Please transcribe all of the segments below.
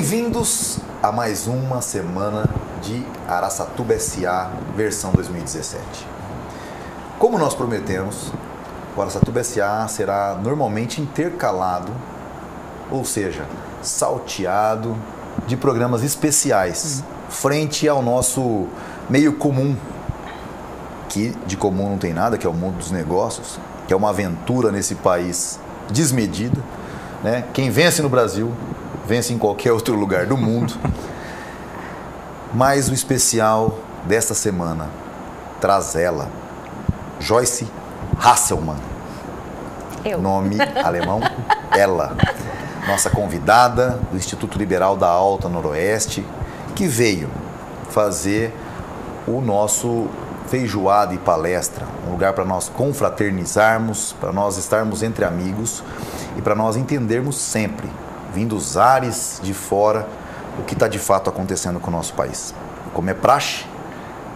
Bem-vindos a mais uma semana de Araçatuba SA, versão 2017. Como nós prometemos, o Araçatuba SA será normalmente intercalado, ou seja, salteado de programas especiais, frente ao nosso meio comum, que de comum não tem nada, que é o mundo dos negócios, que é uma aventura nesse país desmedida, né? Quem vence no Brasil, vence em qualquer outro lugar do mundo. Mas o especial desta semana traz ela, Joyce Hasselmann. Nome alemão, ela. Nossa convidada do Instituto Liberal da Alta Noroeste, que veio fazer o nosso feijoada e palestra, um lugar para nós confraternizarmos, para nós estarmos entre amigos e para nós entendermos sempre, vindo os ares de fora, o que está de fato acontecendo com o nosso país. Como é praxe,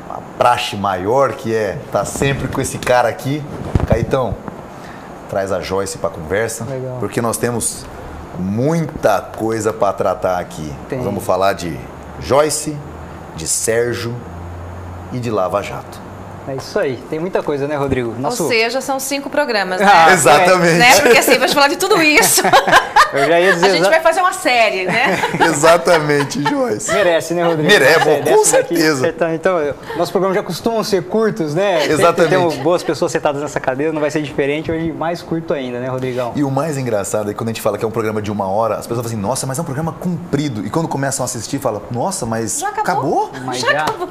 uma praxe maior que tá sempre com esse cara aqui. Caetão, traz a Joyce para a conversa, Legal. Porque nós temos muita coisa para tratar aqui. Nós vamos falar de Joyce, de Sérgio e de Lava Jato. É isso aí, tem muita coisa, né, Rodrigo? Ou seja, são 5 programas, né? Exatamente. Né? Porque assim, vai falar de tudo isso. Eu já ia dizer, a gente vai fazer uma série, né? Exatamente, Joyce. Merece, né, Rodrigo? Merece, com certeza. Então, nossos programas já costumam ser curtos, né? Exatamente. Temos boas pessoas sentadas nessa cadeira, não vai ser diferente, hoje mais curto ainda, né, Rodrigão? E o mais engraçado é que quando a gente fala que é um programa de 1 hora, as pessoas falam assim, nossa, mas é um programa comprido. E quando começam a assistir, falam, nossa, mas já acabou? Mas já acabou.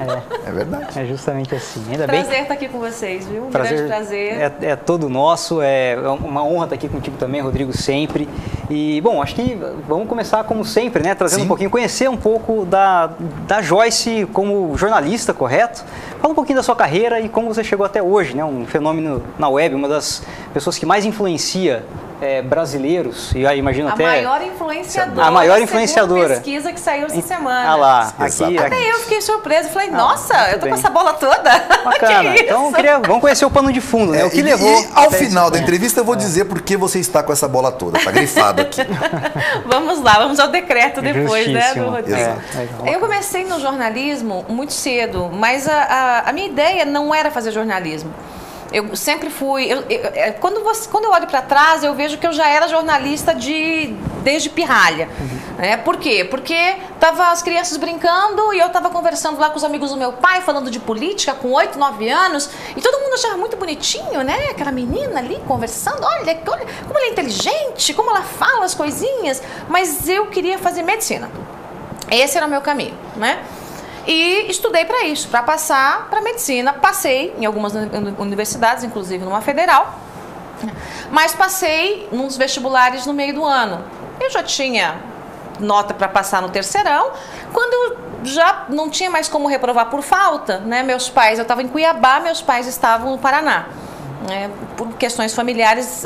É verdade. É justamente assim. Ainda prazer bem. estar aqui com vocês, viu? Um Prazer, grande prazer. É todo nosso, é uma honra estar aqui contigo também, Rodrigo, sempre. E, bom, acho que vamos começar como sempre, né? Trazendo um pouquinho, conhecer um pouco da Joyce como jornalista, correto? Fala um pouquinho da sua carreira e como você chegou até hoje, né? Um fenômeno na web, uma das pessoas que mais influencia brasileiros, e aí imagino até... A maior influenciadora. Pesquisa que saiu essa semana. Ah lá, aqui. Até eu fiquei surpresa, falei, nossa, eu tô com essa bola toda. Bacana. Que então isso? vamos conhecer o pano de fundo, né? O que levou... E ao final da entrevista eu vou dizer por que você está com essa bola toda, tá grifado aqui. Vamos lá, vamos ao decreto depois, né, do Rodrigo. Eu comecei no jornalismo muito cedo, mas a minha ideia não era fazer jornalismo. Eu sempre fui... Quando eu olho para trás, eu vejo que eu já era jornalista desde pirralha. Por quê? Porque tava as crianças brincando e eu estava conversando lá com os amigos do meu pai, falando de política, com 8, 9 anos, e todo mundo achava muito bonitinho, né? Aquela menina ali conversando, olha como ela é inteligente, como ela fala as coisinhas, mas eu queria fazer medicina. Esse era o meu caminho, né? E estudei para isso, para passar para medicina. Passei em algumas universidades, inclusive numa federal, mas passei nos vestibulares no meio do ano. Eu já tinha nota para passar no terceirão, quando eu já não tinha mais como reprovar por falta, né? Eu estava em Cuiabá, meus pais estavam no Paraná. Por questões familiares,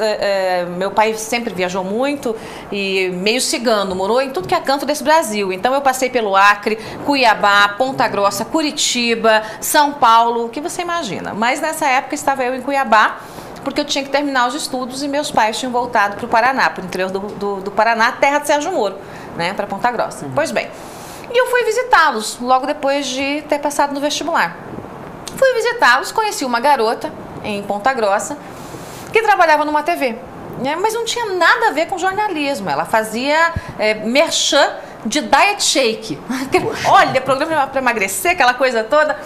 meu pai sempre viajou muito e meio cigano, morou em tudo que é canto desse Brasil. Então eu passei pelo Acre, Cuiabá, Ponta Grossa, Curitiba, São Paulo, o que você imagina. Mas nessa época estava eu em Cuiabá, porque eu tinha que terminar os estudos e meus pais tinham voltado para o Paraná, para o interior do Paraná, terra de Sérgio Moro, né, para Ponta Grossa. Pois bem, e eu fui visitá-los logo depois de ter passado no vestibular. Fui visitá-los, conheci uma garota em Ponta Grossa, que trabalhava numa TV, né? Mas não tinha nada a ver com jornalismo. Ela fazia merchan de diet shake. Olha, programa para emagrecer, aquela coisa toda.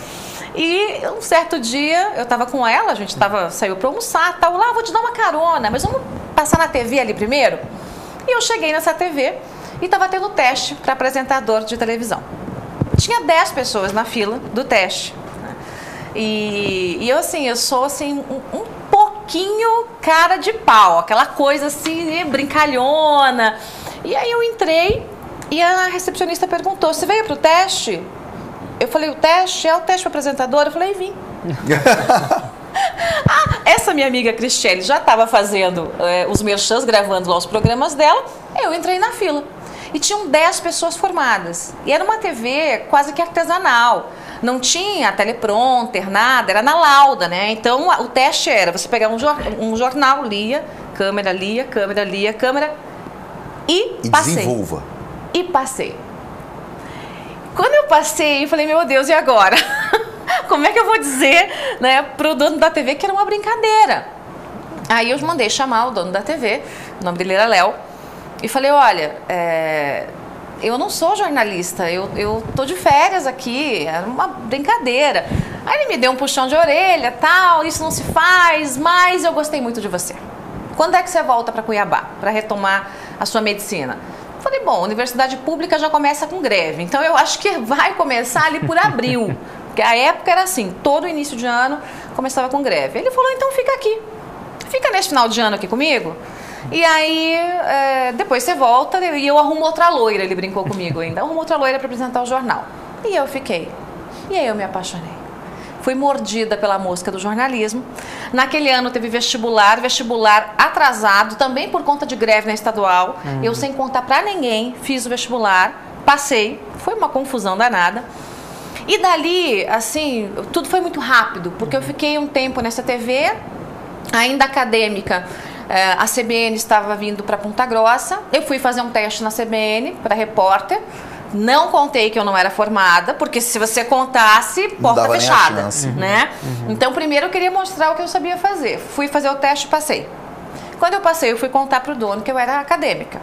E um certo dia, eu estava com ela, a gente saiu para almoçar, tal, lá, vou te dar uma carona, mas vamos passar na TV ali primeiro? E eu cheguei nessa TV e estava tendo teste para apresentador de televisão. Tinha 10 pessoas na fila do teste. E eu sou assim, um pouquinho cara de pau, aquela coisa assim, brincalhona. E aí eu entrei e a recepcionista perguntou, você veio pro teste? Eu falei, o teste? É o teste para apresentadora? Eu falei, vim. Essa minha amiga Cristiane já estava fazendo os merchans, gravando lá os programas dela, eu entrei na fila. E tinham 10 pessoas formadas. E era uma TV quase que artesanal. Não tinha teleprompter, nada, era na lauda, né? Então, o teste era, você pegar um jornal, lia, câmera, e passei. Desenvolva. E passei. Quando eu passei, eu falei, meu Deus, e agora? Como é que eu vou dizer, né, pro dono da TV que era uma brincadeira? Aí eu mandei chamar o dono da TV, o nome dele era Léo, e falei, olha, eu não sou jornalista, eu tô de férias aqui, era uma brincadeira. Aí ele me deu um puxão de orelha, tal, isso não se faz, mas eu gostei muito de você. Quando é que você volta para Cuiabá, para retomar a sua medicina? Falei, bom, universidade pública já começa com greve, então eu acho que vai começar ali por abril, porque a época era assim, todo início de ano começava com greve. Ele falou, então fica aqui, fica nesse final de ano aqui comigo, e aí depois você volta e eu arrumo outra loira, ele brincou comigo ainda, arrumo outra loira para apresentar o jornal. E eu fiquei, e aí eu me apaixonei. Fui mordida pela mosca do jornalismo. Naquele ano teve vestibular atrasado, também por conta de greve na estadual. Eu, sem contar pra ninguém, fiz o vestibular, passei, foi uma confusão danada. E dali, assim, tudo foi muito rápido, porque eu fiquei um tempo nessa TV, ainda acadêmica. A CBN estava vindo para Ponta Grossa, eu fui fazer um teste na CBN para repórter. Não contei que eu não era formada, porque se você contasse, porta fechada, né? Então, primeiro eu queria mostrar o que eu sabia fazer. Fui fazer o teste e passei. Quando eu passei, eu fui contar pro dono que eu era acadêmica.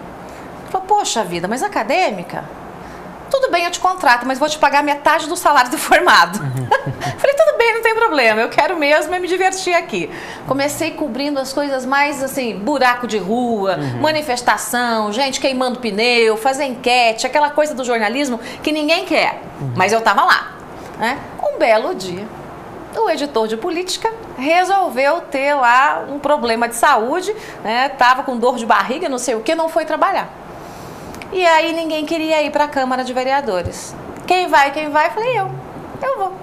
Ele falou, poxa vida, mas acadêmica? Tudo bem, eu te contrato, mas vou te pagar metade do salário do formado. Falei, tudo bem, não tem problema, eu quero mesmo me divertir aqui. Comecei cobrindo as coisas mais assim, buraco de rua, manifestação, gente queimando pneu, fazer enquete, aquela coisa do jornalismo que ninguém quer, mas eu tava lá, né? Um belo dia, o editor de política resolveu ter lá um problema de saúde, né? Tava com dor de barriga, não sei o que, não foi trabalhar. E aí ninguém queria ir para a Câmara de Vereadores. Quem vai? Falei, eu vou.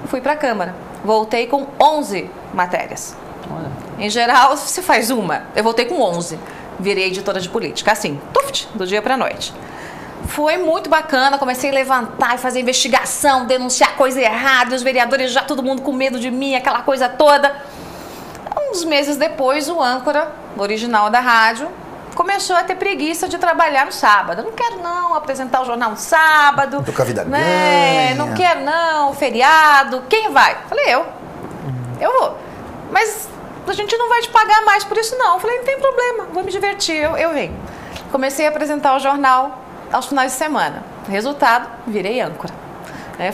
Fui para a Câmara. Voltei com 11 matérias. Olha. Em geral, se faz uma. Eu voltei com 11. Virei editora de política. Assim, tuft, do dia para a noite. Foi muito bacana. Comecei a levantar e fazer investigação, denunciar coisa errada. E os vereadores já todo mundo com medo de mim, aquela coisa toda. Uns meses depois, o âncora original da rádio começou a ter preguiça de trabalhar no sábado. Eu não quero não apresentar o jornal no sábado. Tô com a vida ganha. Não quero não, feriado. Quem vai? Falei, eu vou. Mas a gente não vai te pagar mais por isso não. Falei, não tem problema, vou me divertir, eu venho. Comecei a apresentar o jornal aos finais de semana. Resultado, virei âncora.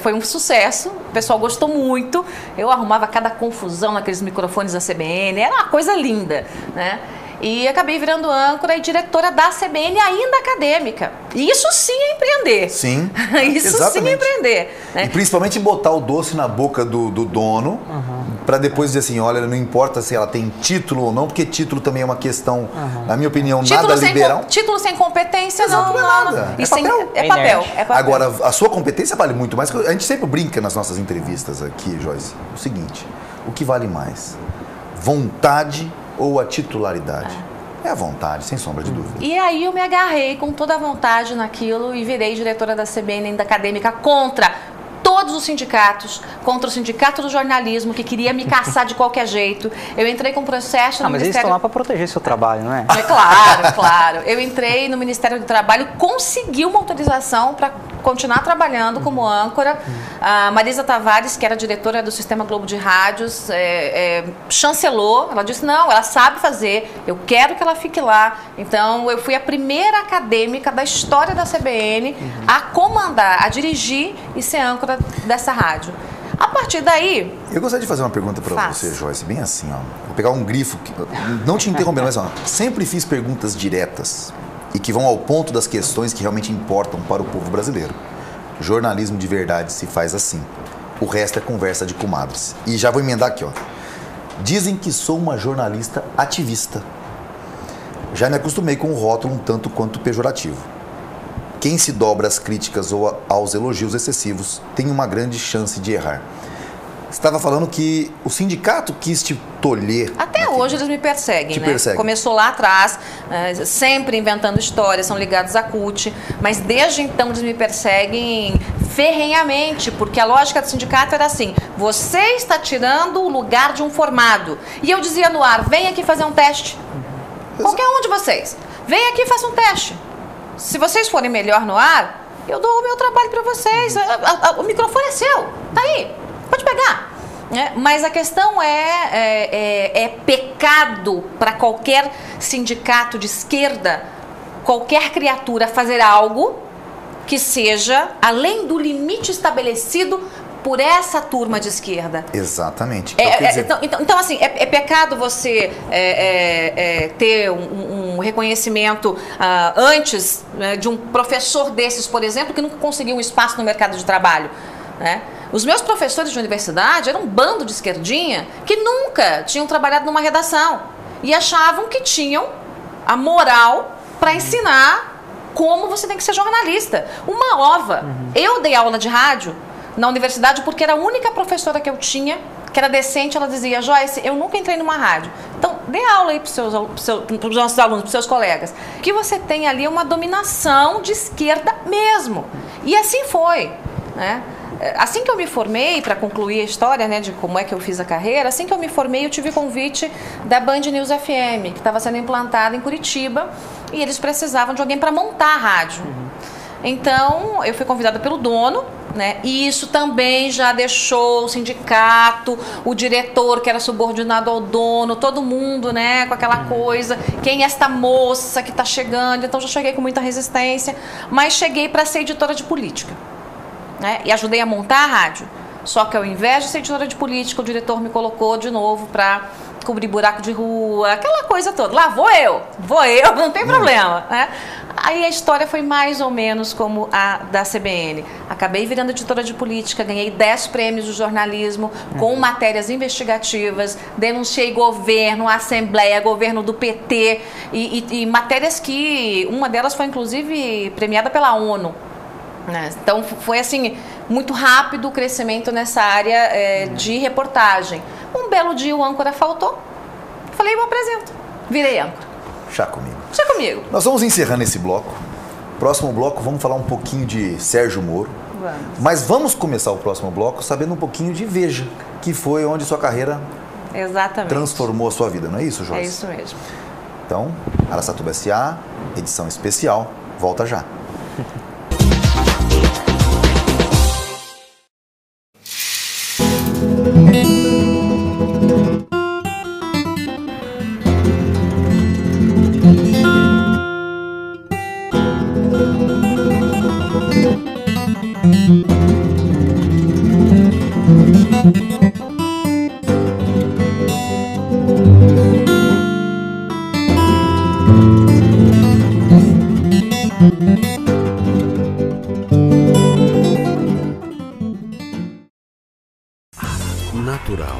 Foi um sucesso, o pessoal gostou muito. Eu arrumava cada confusão naqueles microfones da CBN, era uma coisa linda, né? E acabei virando âncora e diretora da CBN ainda acadêmica. Isso sim é empreender. Sim, isso exatamente. Sim é empreender. Né? E principalmente botar o doce na boca do dono, para depois dizer assim, olha, não importa se ela tem título ou não, porque título também é uma questão, na minha opinião, título nada liberal. Título sem competência não é nada. É papel. É papel. Agora, a sua competência vale muito mais. A gente sempre brinca nas nossas entrevistas aqui, Joyce, o seguinte, o que vale mais? Vontade ou a titularidade? É a vontade, sem sombra de dúvida. E aí eu me agarrei com toda a vontade naquilo e virei diretora da CBN ainda acadêmica contra todos os sindicatos, contra o sindicato do jornalismo que queria me caçar de qualquer jeito. Eu entrei com processo no Ministério... Mas eles estão lá para proteger seu trabalho, não é? Claro. Eu entrei no Ministério do Trabalho, consegui uma autorização para continuar trabalhando como âncora. A Marisa Tavares, que era diretora do Sistema Globo de Rádios, chancelou. Ela disse, não, ela sabe fazer, eu quero que ela fique lá. Então, eu fui a primeira acadêmica da história da CBN a comandar, a dirigir e ser âncora dessa rádio. A partir daí... Eu gostaria de fazer uma pergunta para você, Joyce, bem assim, ó. Vou pegar um grifo, não te interrompendo, mas ó, sempre fiz perguntas diretas e que vão ao ponto das questões que realmente importam para o povo brasileiro. Jornalismo de verdade se faz assim. O resto é conversa de comadres. E já vou emendar aqui, ó. Dizem que sou uma jornalista ativista. Já me acostumei com o rótulo um tanto quanto pejorativo. Quem se dobra às críticas ou aos elogios excessivos tem uma grande chance de errar. Você estava falando que o sindicato quis te tolher. Até hoje eles me perseguem, né? Começou lá atrás, sempre inventando histórias, são ligados à CUT, mas desde então eles me perseguem ferrenhamente, porque a lógica do sindicato era assim, você está tirando o lugar de um formado. E eu dizia no ar, vem aqui fazer um teste. Qualquer um de vocês, vem aqui e faça um teste. Se vocês forem melhor no ar, eu dou o meu trabalho para vocês, o microfone é seu, tá aí, pode pegar. Mas a questão é pecado para qualquer sindicato de esquerda, qualquer criatura fazer algo que seja além do limite estabelecido por essa turma de esquerda. Exatamente. Então, assim, é pecado você ter um reconhecimento antes de um professor desses, por exemplo, que nunca conseguiu um espaço no mercado de trabalho, né? Os meus professores de universidade eram um bando de esquerdinha que nunca tinham trabalhado numa redação e achavam que tinham a moral para ensinar como você tem que ser jornalista. Uma ova. Eu dei aula de rádio na universidade porque era a única professora que eu tinha que era decente. Ela dizia: Joyce, eu nunca entrei numa rádio, então dê aula aí para os nossos alunos, para os seus colegas, que você tem ali uma dominação de esquerda mesmo. E assim foi, né? Assim que eu me formei, para concluir a história, né, de como é que eu fiz a carreira, assim que eu me formei, eu tive convite da Band News FM, que estava sendo implantada em Curitiba, e eles precisavam de alguém para montar a rádio. Então, eu fui convidada pelo dono, né, e isso também já deixou o sindicato, o diretor que era subordinado ao dono, todo mundo, né, com aquela coisa, quem é esta moça que está chegando? Então, já cheguei com muita resistência, mas cheguei para ser editora de política. Né? E ajudei a montar a rádio. Só que ao invés de ser editora de política, o diretor me colocou de novo para cobrir buraco de rua, aquela coisa toda. Lá vou eu, não tem problema. Né? Aí a história foi mais ou menos como a da CBN. Acabei virando editora de política, ganhei 10 prêmios de jornalismo com matérias investigativas, denunciei governo, assembleia, governo do PT e matérias que uma delas foi inclusive premiada pela ONU. Então foi assim, muito rápido o crescimento nessa área de reportagem. Um belo dia o âncora faltou, falei, eu apresento, virei âncora. Chá comigo. Chá comigo. Nós vamos encerrando esse bloco. Próximo bloco vamos falar um pouquinho de Sérgio Moro. Vamos. Mas vamos começar o próximo bloco sabendo um pouquinho de Veja, que foi onde sua carreira transformou a sua vida, não é isso, Joyce? É isso mesmo. Então, Araçatuba S.A., edição especial, volta já. Natural,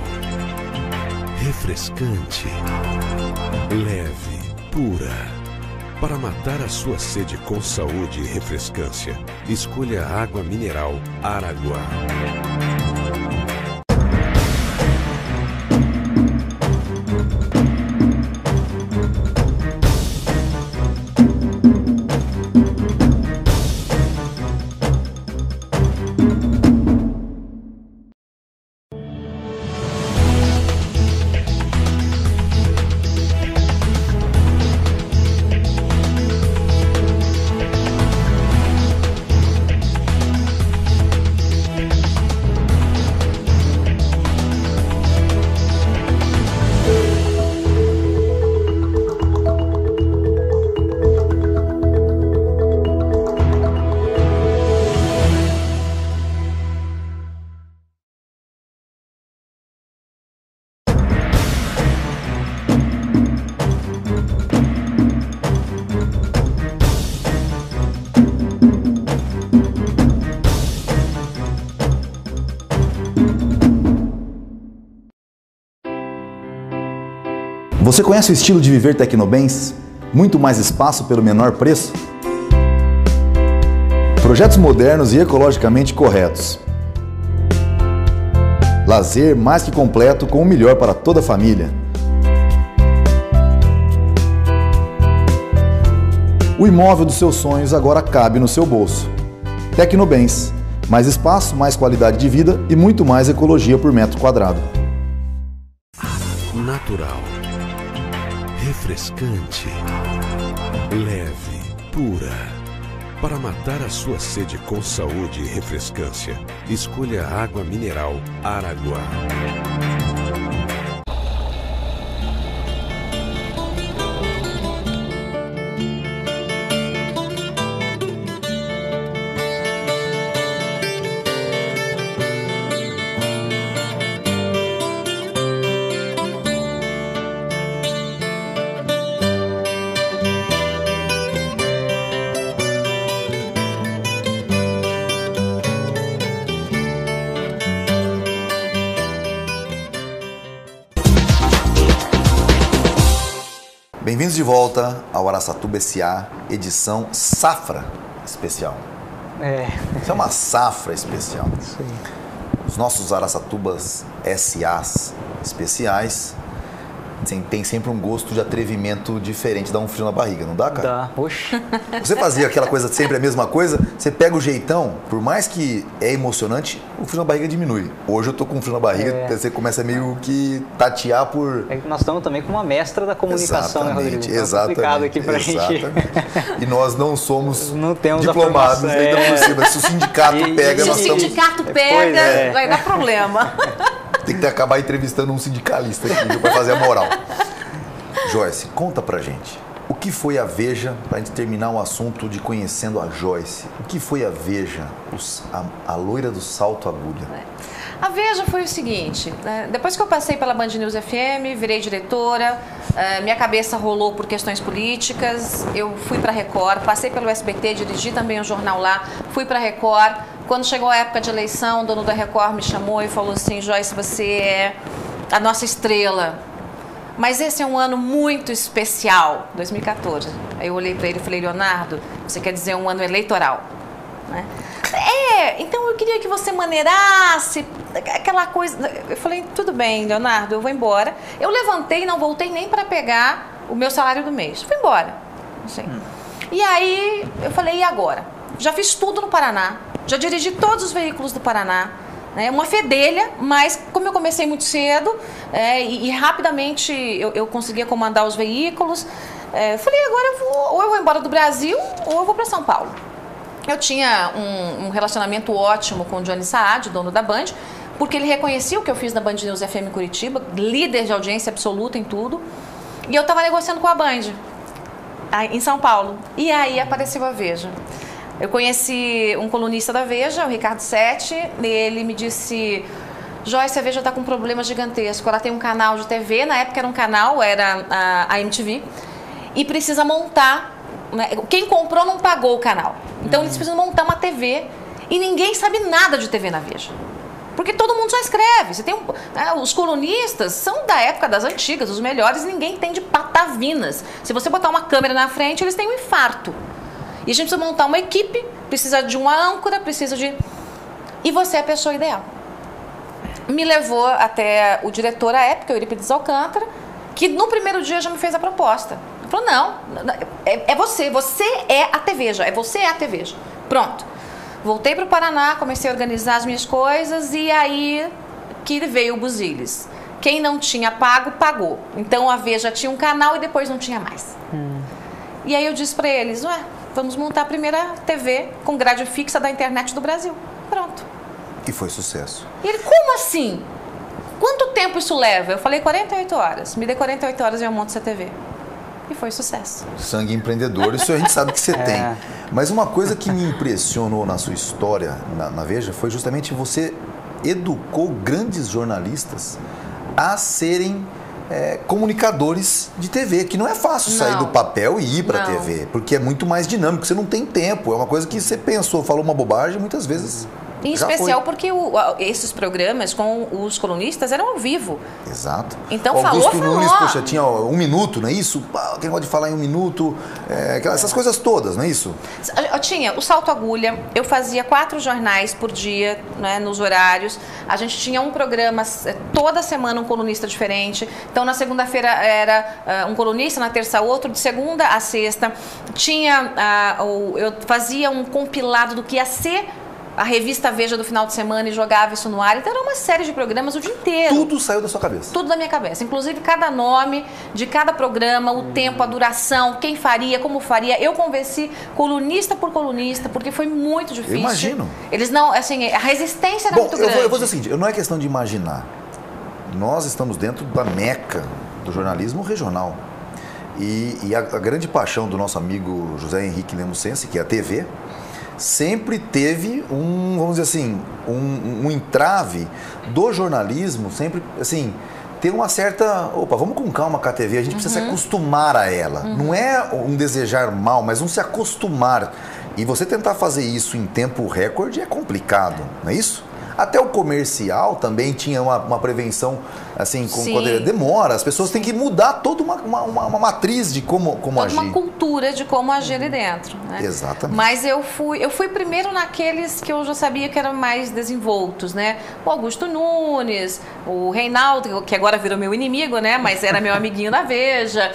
refrescante, leve, pura. Para matar a sua sede com saúde e refrescância, escolha a água mineral Araguá. Você conhece o estilo de viver Tecnobens? Muito mais espaço pelo menor preço? Projetos modernos e ecologicamente corretos. Lazer mais que completo com o melhor para toda a família. O imóvel dos seus sonhos agora cabe no seu bolso. Tecnobens. Mais espaço, mais qualidade de vida e muito mais ecologia por metro quadrado. Natural, refrescante, leve, pura. Para matar a sua sede com saúde e refrescância, escolha a água mineral Araguá. Bem-vindos de volta ao Araçatuba S.A., edição Safra Especial. Isso é uma safra especial. Sim. Os nossos Araçatubas S.A.s especiais tem sempre um gosto de atrevimento diferente, dá um frio na barriga, não dá, cara? Dá, oxe. Você fazia aquela coisa sempre a mesma coisa, você pega o jeitão, por mais que é emocionante, o frio na barriga diminui. Hoje eu tô com frio na barriga, você começa meio que tatear por... Nós estamos também com uma mestra da comunicação, né, Rodrigo? Exatamente, complicado aqui pra gente. E nós não somos temos diplomados ainda por cima. Se o sindicato pega, nós estamos... Se o sindicato pega, vai dar problema. Tem que acabar entrevistando um sindicalista aqui para fazer a moral. Joyce, conta pra gente. O que foi a Veja, pra gente terminar o assunto de conhecendo a Joyce? O que foi a Veja, a loira do salto agulha? A Veja foi o seguinte, depois que eu passei pela Band News FM, virei diretora, minha cabeça rolou por questões políticas, eu fui para Record, passei pelo SBT, dirigi também um jornal lá, fui para Record. Quando chegou a época de eleição, o dono da Record me chamou e falou assim: Joyce, você é a nossa estrela, mas esse é um ano muito especial, 2014. Aí eu olhei para ele e falei: Leonardo, você quer dizer um ano eleitoral, né? Então eu queria que você maneirasse aquela coisa. Eu falei: tudo bem, Leonardo, eu vou embora. Eu levantei e não voltei nem para pegar o meu salário do mês. Fui embora. Assim. E aí eu falei: e agora? Já fiz tudo no Paraná, já dirigi todos os veículos do Paraná. Uma fedelha, mas como eu comecei muito cedo e rapidamente eu conseguia comandar os veículos, falei: agora ou eu vou embora do Brasil ou eu vou para São Paulo. Eu tinha um relacionamento ótimo com o Johnny Saad, dono da Band, porque ele reconhecia o que eu fiz na Band News FM Curitiba, líder de audiência absoluta em tudo, e eu estava negociando com a Band, em São Paulo. E aí apareceu a Veja. Eu conheci um colunista da Veja, o Ricardo Sete, e ele me disse: Joyce, a Veja está com um problema gigantesco, ela tem um canal de TV, na época era um canal, era a MTV, e precisa montar, quem comprou não pagou o canal, então eles precisam montar uma TV, e ninguém sabe nada de TV na Veja, porque todo mundo só escreve. Você tem os colunistas são da época das antigas, os melhores, ninguém tem de patavinas. Se você botar uma câmera na frente, eles têm um infarto. E a gente precisa montar uma equipe, precisa de uma âncora, precisa de... E você é a pessoa ideal. Me levou até o diretor à época, o Eurípides Alcântara, que no primeiro dia já me fez a proposta. Ele falou: não, é você é a TVeja, você é a TVeja. Pronto. Voltei para o Paraná, comecei a organizar as minhas coisas e aí que veio o Buziles. Quem não tinha pago, pagou. Então a Veja tinha um canal e depois não tinha mais. E aí eu disse para eles: vamos montar a primeira TV com grade fixa da internet do Brasil. Pronto. E foi sucesso. E ele: como assim? Quanto tempo isso leva? Eu falei: 48 horas. Me dê 48 horas e eu monto essa TV. E foi sucesso. Sangue empreendedor, isso a gente sabe que você tem. Mas uma coisa que me impressionou na sua história na Veja foi justamente você educou grandes jornalistas a serem comunicadores de TV, que não é fácil sair do papel e ir para a TV, porque é muito mais dinâmico, você não tem tempo, é uma coisa que você pensou, falou uma bobagem, muitas vezes Em especial porque esses programas com os colunistas eram ao vivo. Exato. Então o Augusto falou. Nunes, poxa, tinha um minuto, não é isso? Quem pode falar em um minuto? Essas coisas todas, não é isso? Eu tinha o Salto Agulha, eu fazia 4 jornais por dia, né, nos horários. A gente tinha um programa, toda semana um colunista diferente. Então na segunda-feira era um colunista, na terça outro, de segunda a sexta. Eu fazia um compilado do que ia ser a revista Veja do final de semana e jogava isso no ar. Então era uma série de programas o dia inteiro. Tudo saiu da sua cabeça? Tudo da minha cabeça. Inclusive cada nome de cada programa, o tempo, a duração, quem faria, como faria. Eu convenci colunista por colunista, porque foi muito difícil. Eu imagino. Eles não, assim, a resistência era muito grande. Eu vou dizer o seguinte, não é questão de imaginar. Nós estamos dentro da meca do jornalismo regional. E a grande paixão do nosso amigo José Henrique Nemosense, que é a TV, sempre teve vamos dizer assim, um entrave do jornalismo, sempre, assim, ter uma certa... Opa, vamos com calma com a TV, a gente precisa se acostumar a ela. Não é um desejar mal, mas um se acostumar. E você tentar fazer isso em tempo recorde é complicado, não é isso? Até o comercial também tinha uma prevenção, assim, quando demora. As pessoas têm que mudar toda uma matriz de como agir. Toda uma cultura de como agir ali dentro, né? Exatamente. Mas eu fui primeiro naqueles que eu já sabia que eram mais desenvoltos, né? O Augusto Nunes, o Reinaldo, que agora virou meu inimigo, né? Mas era meu amiguinho da Veja.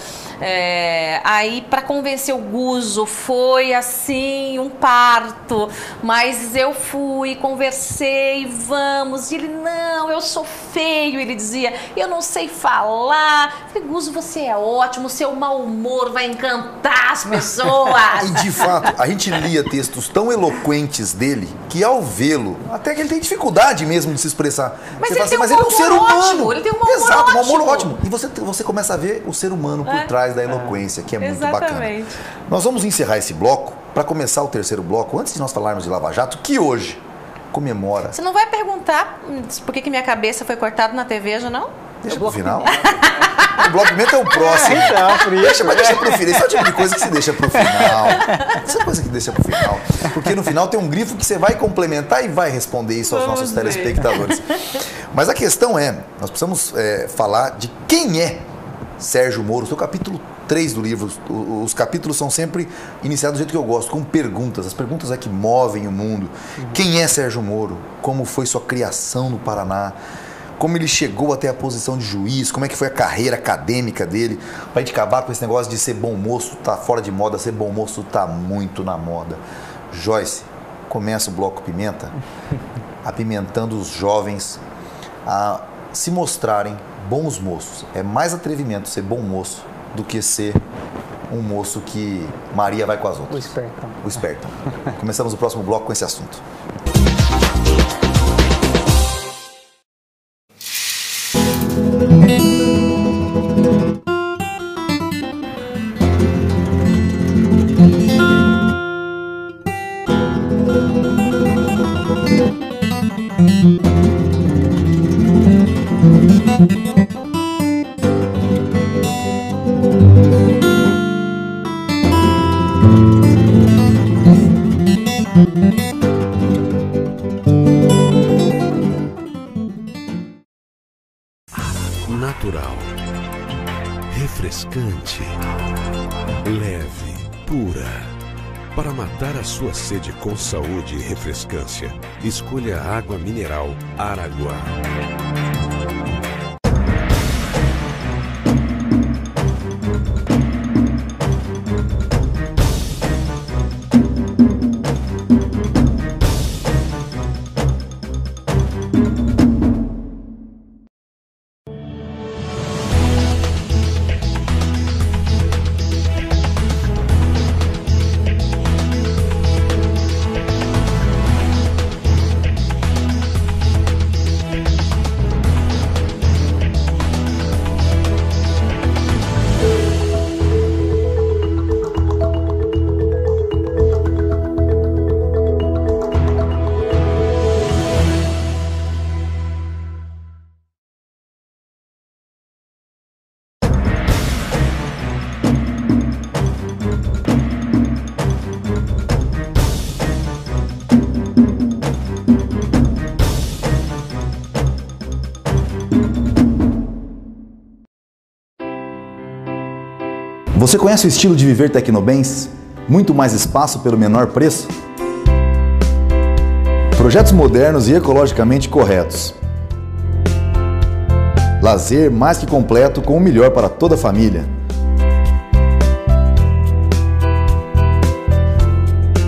Aí, para convencer o Guzo, foi assim, um parto. Mas eu fui, conversei, vamos. E ele, não, eu sou feio. Ele dizia, eu não sei falar. Eu falei, Guzo, você é ótimo, seu mau humor vai encantar as pessoas. E de fato, a gente lia textos tão eloquentes dele que ao vê-lo, até que ele tem dificuldade mesmo de se expressar. Mas ele tem um ser humano. Ele tem um humor ótimo. E você começa a ver o ser humano por trás da eloquência, que é muito bacana. Nós vamos encerrar esse bloco para começar o terceiro bloco, antes de nós falarmos de Lava Jato, que hoje comemora... Você não vai perguntar por que minha cabeça foi cortada na TV, já não? Deixa pro final. O Bloco Pimenta é o próximo. Deixa pro final. Isso é o tipo de coisa que se deixa pro final. Isso é coisa que deixa pro final. Porque no final tem um grifo que você vai complementar e vai responder isso aos nossos telespectadores. Mas a questão é, nós precisamos falar de quem é Sérgio Moro. O seu capítulo 3 do livro, os capítulos são sempre iniciados do jeito que eu gosto, com perguntas. As perguntas é que movem o mundo. Quem é Sérgio Moro? Como foi sua criação no Paraná? Como ele chegou até a posição de juiz? Como é que foi a carreira acadêmica dele? Pra gente acabar com esse negócio de ser bom moço, tá fora de moda, ser bom moço tá muito na moda. Joyce, começa o Bloco Pimenta apimentando os jovens a se mostrarem bons moços. É mais atrevimento ser bom moço do que ser um moço que Maria vai com as outras. O espertão. Começamos o próximo bloco com esse assunto. Natural, refrescante, leve, pura. Para matar a sua sede com saúde e refrescância, escolha a água mineral Araguá. Você conhece o estilo de viver Tecnobens? Muito mais espaço pelo menor preço? Projetos modernos e ecologicamente corretos. Lazer mais que completo com o melhor para toda a família.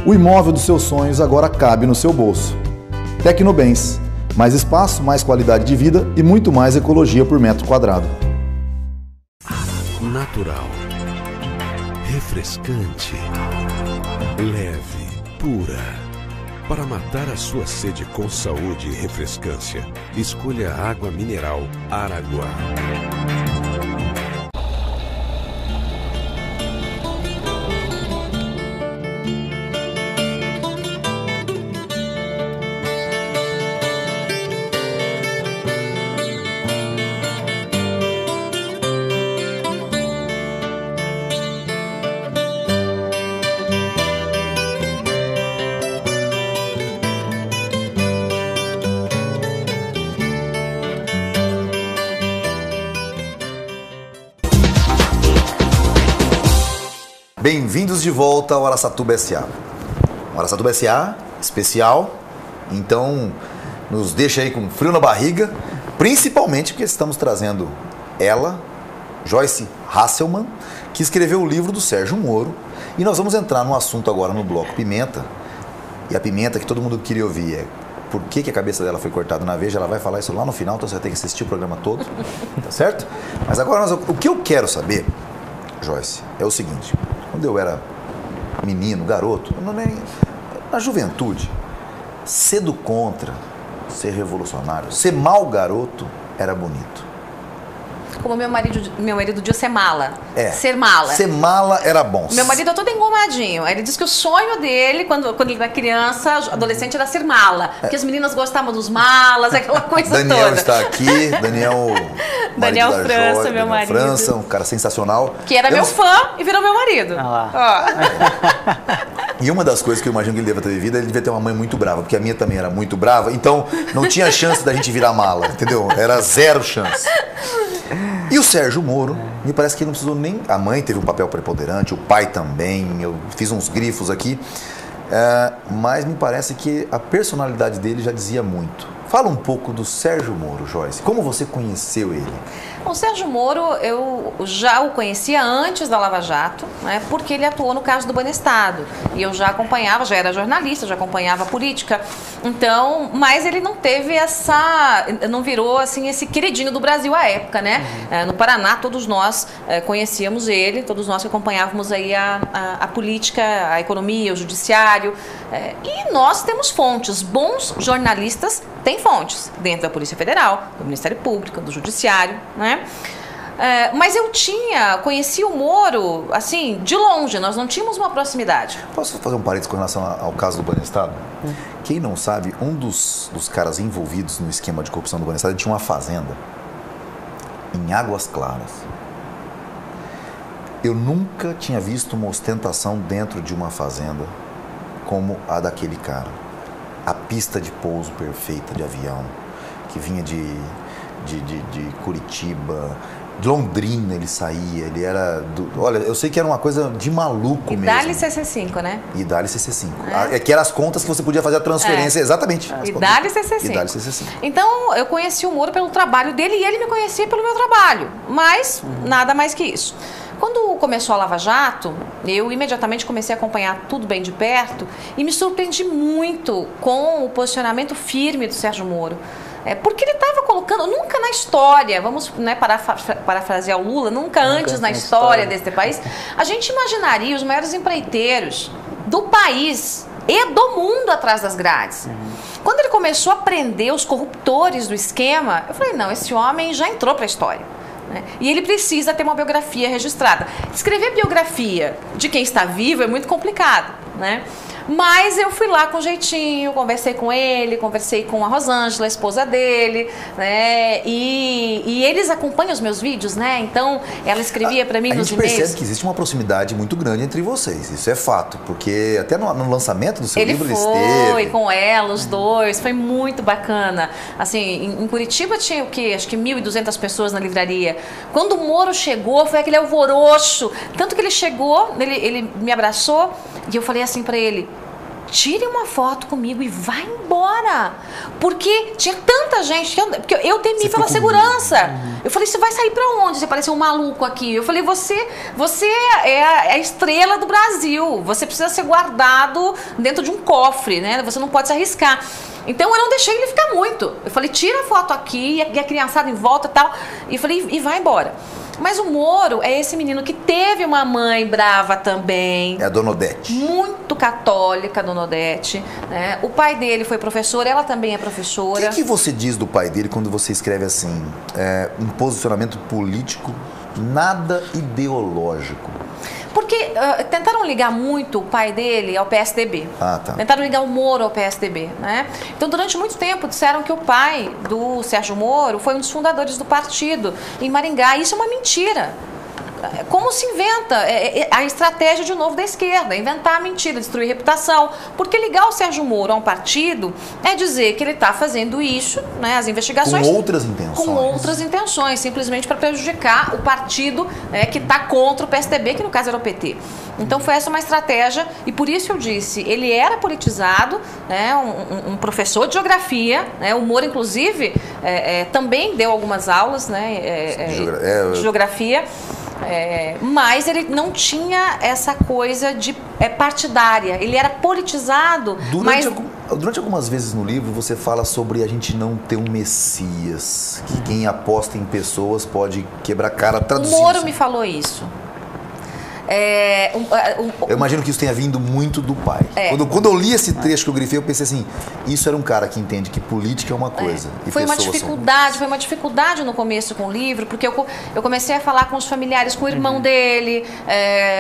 O imóvel dos seus sonhos agora cabe no seu bolso. Tecnobens, mais espaço, mais qualidade de vida e muito mais ecologia por metro quadrado. Natural, refrescante, leve, pura. Para matar a sua sede com saúde e refrescância, escolha a água mineral Araguá. Bem-vindos de volta ao Araçatuba S.A. O Araçatuba S.A. especial, então nos deixa aí com frio na barriga, principalmente porque estamos trazendo ela, Joyce Hasselman, que escreveu o livro do Sérgio Moro, e nós vamos entrar no assunto agora no bloco Pimenta. E a pimenta que todo mundo queria ouvir é por que a cabeça dela foi cortada na Veja. Ela vai falar isso lá no final, então você vai ter que assistir o programa todo, tá certo? Mas agora o que eu quero saber, Joyce, é o seguinte: quando eu era menino, garoto, na juventude, ser do contra, ser revolucionário, ser mau garoto era bonito. Como meu marido diz, ser mala. Ser mala. Ser mala era bom. Meu marido é todo engomadinho. Ele diz que o sonho dele, quando ele era criança, adolescente, era ser mala. Porque as meninas gostavam dos malas, aquela coisa Daniel toda. Está aqui, Daniel França, Joy, meu marido. França, um cara sensacional. Que era meu fã e virou meu marido. E uma das coisas que eu imagino que ele deva ter vivido, ele devia ter uma mãe muito brava, porque a minha também era muito brava, então não tinha chance da gente virar mala, entendeu? Era zero chance. E o Sérgio Moro, me parece que ele não precisou nem... A mãe teve um papel preponderante, o pai também, eu fiz uns grifos aqui, mas me parece que a personalidade dele já dizia muito. Fala um pouco do Sérgio Moro, Joyce. Como você conheceu ele? O Sérgio Moro, eu já o conhecia antes da Lava Jato, né, porque ele atuou no caso do Banestado. E eu já acompanhava, já era jornalista, já acompanhava a política. Então, mas ele não teve não virou assim esse queridinho do Brasil à época, né? No Paraná, todos nós conhecíamos ele, todos nós que acompanhávamos aí a política, a economia, o judiciário. E nós temos fontes. Bons jornalistas têm fontes dentro da Polícia Federal, do Ministério Público, do Judiciário, né? Mas eu conheci o Moro, assim, de longe, nós não tínhamos uma proximidade. Posso fazer um parênteses com relação ao caso do Banestado? Quem não sabe, um dos caras envolvidos no esquema de corrupção do Banestado tinha uma fazenda em Águas Claras. Eu nunca tinha visto uma ostentação dentro de uma fazenda como a daquele cara. A pista de pouso perfeita de avião, que vinha de Curitiba, de Londrina ele saía, ele era... Olha, eu sei que era uma coisa de maluco mesmo. E dá-lhe CC5, né? E dá-lhe CC5. Que eram as contas que você podia fazer a transferência, exatamente. E dá-lhe CC5. E dá-lhe CC5. Então, eu conheci o Moro pelo trabalho dele e ele me conhecia pelo meu trabalho, mas nada mais que isso. Quando começou a Lava Jato, eu imediatamente comecei a acompanhar tudo bem de perto e me surpreendi muito com o posicionamento firme do Sérgio Moro. Porque ele estava colocando, nunca na história, vamos, né, parafrasear o Lula, nunca antes na história deste país, a gente imaginaria os maiores empreiteiros do país e do mundo atrás das grades. Quando ele começou a prender os corruptores do esquema, eu falei, não, esse homem já entrou para a história. E ele precisa ter uma biografia registrada. Escrever biografia de quem está vivo é muito complicado, né? Mas eu fui lá com jeitinho, conversei com ele, conversei com a Rosângela, a esposa dele, né? E eles acompanham os meus vídeos, né? Então, ela escrevia para mim nos e-mails. A gente percebe que existe uma proximidade muito grande entre vocês, isso é fato, porque até no lançamento do seu livro ele esteve. Foi com ela, os dois, foi muito bacana. Assim, em Curitiba tinha o quê? Acho que 1.200 pessoas na livraria. Quando o Moro chegou, foi aquele alvoroço. Tanto que ele chegou, ele me abraçou e eu falei assim para ele, tire uma foto comigo e vai embora. Porque tinha tanta gente, porque eu temi pela segurança. Eu falei, você vai sair pra onde? Você parece um maluco aqui. Eu falei, você é a estrela do Brasil. Você precisa ser guardado dentro de um cofre, né? Você não pode se arriscar. Então eu não deixei ele ficar muito. Eu falei, tira a foto aqui, e a criançada em volta e tal. E falei, e vai embora. Mas o Moro é esse menino que teve uma mãe brava também. É a Dona Odete. Muito católica, a Dona Odete. Né? O pai dele foi professor, ela também é professora. O que você diz do pai dele quando você escreve assim, um posicionamento político nada ideológico? Porque tentaram ligar muito o pai dele ao PSDB. Ah, tá. Tentaram ligar o Moro ao PSDB, né? Então, durante muito tempo, disseram que o pai do Sérgio Moro foi um dos fundadores do partido em Maringá. Isso é uma mentira. Como se inventa a estratégia, de novo, da esquerda, inventar a mentira, destruir reputação, porque ligar o Sérgio Moro a um partido é dizer que ele está fazendo isso, né, as investigações... Com outras intenções. Com outras intenções, simplesmente para prejudicar o partido que está contra o PSDB, que no caso era o PT. Então foi essa uma estratégia, e por isso eu disse, ele era politizado, né, um professor de geografia, né, o Moro, inclusive, também deu algumas aulas, né, de geografia, mas ele não tinha essa coisa de partidária, ele era politizado. Durante algumas vezes no livro você fala sobre a gente não ter um Messias, que quem aposta em pessoas pode quebrar cara, traduzindo. O Moro me falou isso. Eu imagino que isso tenha vindo muito do pai. Quando eu li esse trecho que eu grifei, eu pensei assim, isso era um cara que entende que política é uma coisa. E foi uma dificuldade no começo com o livro, porque eu comecei a falar com os familiares, com o irmão dele,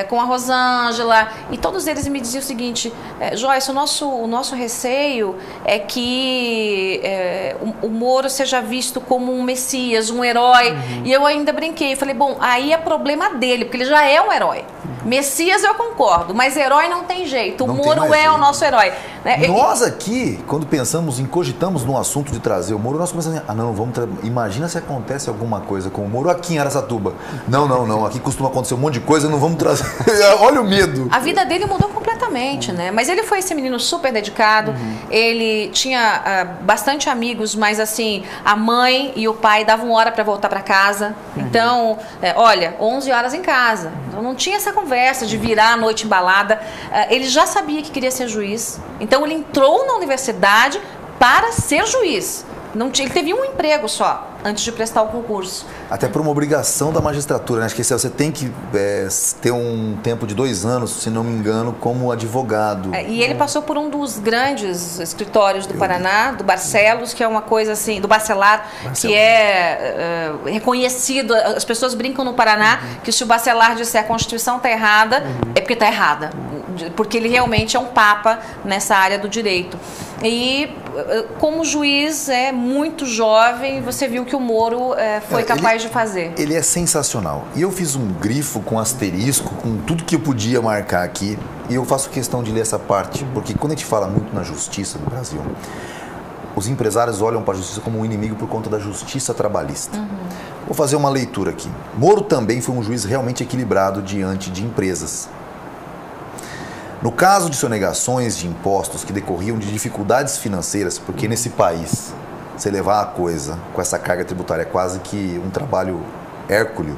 com a Rosângela, e todos eles me diziam o seguinte, Joyce, o nosso receio é que o Moro seja visto como um messias, um herói. E eu ainda brinquei, falei, bom, aí é problema dele, porque ele já é um herói. Messias eu concordo, mas herói não tem jeito. O Moro é o nosso herói. Né? Nós aqui, quando cogitamos no assunto de trazer o Moro, nós começamos a imagina se acontece alguma coisa com o Moro aqui em Araçatuba. Não, aqui costuma acontecer um monte de coisa, não vamos trazer. Olha o medo. A vida dele mudou completamente, né? Mas ele foi esse menino super dedicado, ele tinha bastante amigos, mas assim, a mãe e o pai davam hora para voltar para casa. Então, olha, 11 horas em casa. Então não tinha essa conversa de virar a noite embalada. Ele já sabia que queria ser juiz. Então ele entrou na universidade para ser juiz. Ele teve um emprego só antes de prestar o concurso. Até por uma obrigação da magistratura, né? Acho que você tem que ter um tempo de 2 anos, se não me engano, como advogado. E ele passou por um dos grandes escritórios do Paraná, do Barcelos, que é uma coisa assim, do Bacelar, que é reconhecido. As pessoas brincam no Paraná que se o Bacelar disser a Constituição está errada, é porque está errada. Porque ele realmente é um papa nessa área do direito. E como juiz muito jovem, você viu que o Moro foi capaz de fazer. Ele é sensacional. E eu fiz um grifo com asterisco, com tudo que eu podia marcar aqui. E eu faço questão de ler essa parte, porque quando a gente fala muito na justiça do Brasil, os empresários olham para a justiça como um inimigo por conta da justiça trabalhista. Vou fazer uma leitura aqui. Moro também foi um juiz realmente equilibrado diante de empresas. No caso de sonegações de impostos que decorriam de dificuldades financeiras, porque nesse país, você levar a coisa com essa carga tributária é quase que um trabalho hércules,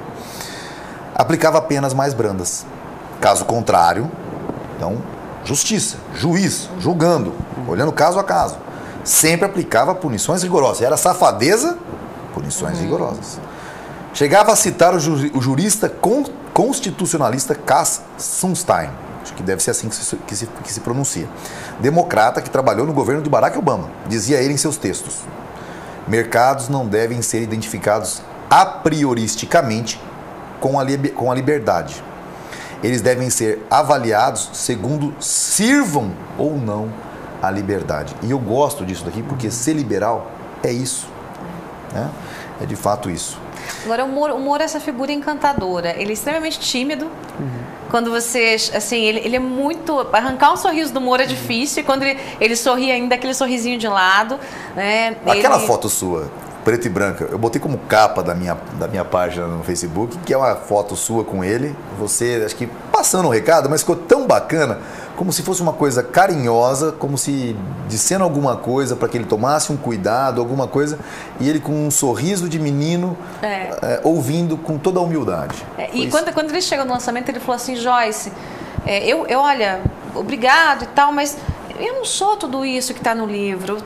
aplicava penas mais brandas. Caso contrário, então, justiça, juiz, julgando, olhando caso a caso, sempre aplicava punições rigorosas. Era safadeza, punições rigorosas. Chegava a citar o jurista constitucionalista Cass Sunstein, acho que deve ser assim que se pronuncia, democrata que trabalhou no governo de Barack Obama. Dizia ele em seus textos: mercados não devem ser identificados a prioristicamente com a liberdade. Eles devem ser avaliados segundo sirvam ou não à liberdade. E eu gosto disso daqui porque ser liberal é isso, né? É de fato isso. Agora, o Moro é essa figura encantadora. Ele é extremamente tímido. Quando você, assim, ele é muito... Arrancar um sorriso do Moro é difícil. E quando ele sorri ainda, aquele sorrisinho de lado, né? Aquela foto sua, preta e branca, eu botei como capa da minha página no Facebook, que é uma foto sua com ele. Você, acho que passando um recado, mas ficou tão bacana, como se fosse uma coisa carinhosa, como se dizendo alguma coisa para que ele tomasse um cuidado, alguma coisa, e ele com um sorriso de menino, ouvindo com toda a humildade. E quando ele chegou no lançamento, ele falou assim: Joyce, olha, obrigado e tal, mas eu não sou tudo isso que está no livro.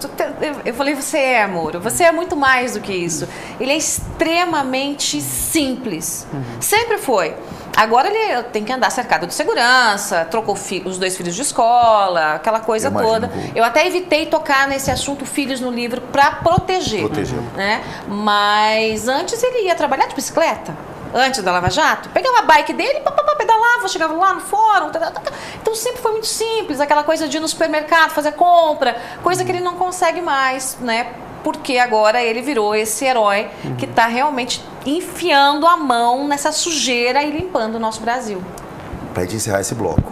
Eu falei, você é, Moro, você é muito mais do que isso. Ele é extremamente simples. Sempre foi. Agora ele tem que andar cercado de segurança, trocou os 2 filhos de escola, aquela coisa toda. Eu até evitei tocar nesse assunto filhos no livro para proteger. Né? Mas antes ele ia trabalhar de bicicleta. Antes da Lava Jato, pegava a bike dele, pedalava, chegava lá no fórum. Então sempre foi muito simples, aquela coisa de ir no supermercado, fazer compra, coisa que ele não consegue mais, né? Porque agora ele virou esse herói que está realmente enfiando a mão nessa sujeira e limpando o nosso Brasil. Para a gente encerrar esse bloco,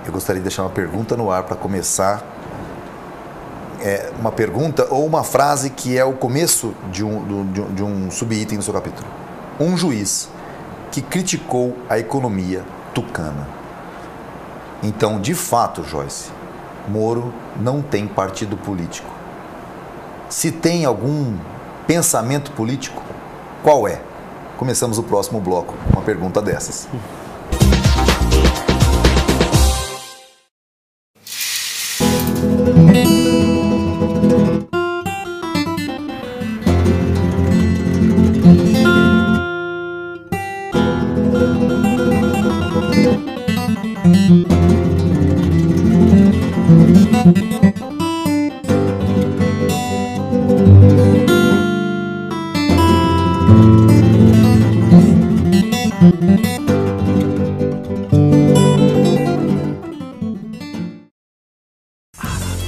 eu gostaria de deixar uma pergunta no ar para começar. Uma pergunta ou uma frase que é o começo de um subitem no seu capítulo. Um juiz que criticou a economia tucana. Então, de fato, Joyce, Moro não tem partido político. Se tem algum pensamento político, qual é? Começamos o próximo bloco com uma pergunta dessas.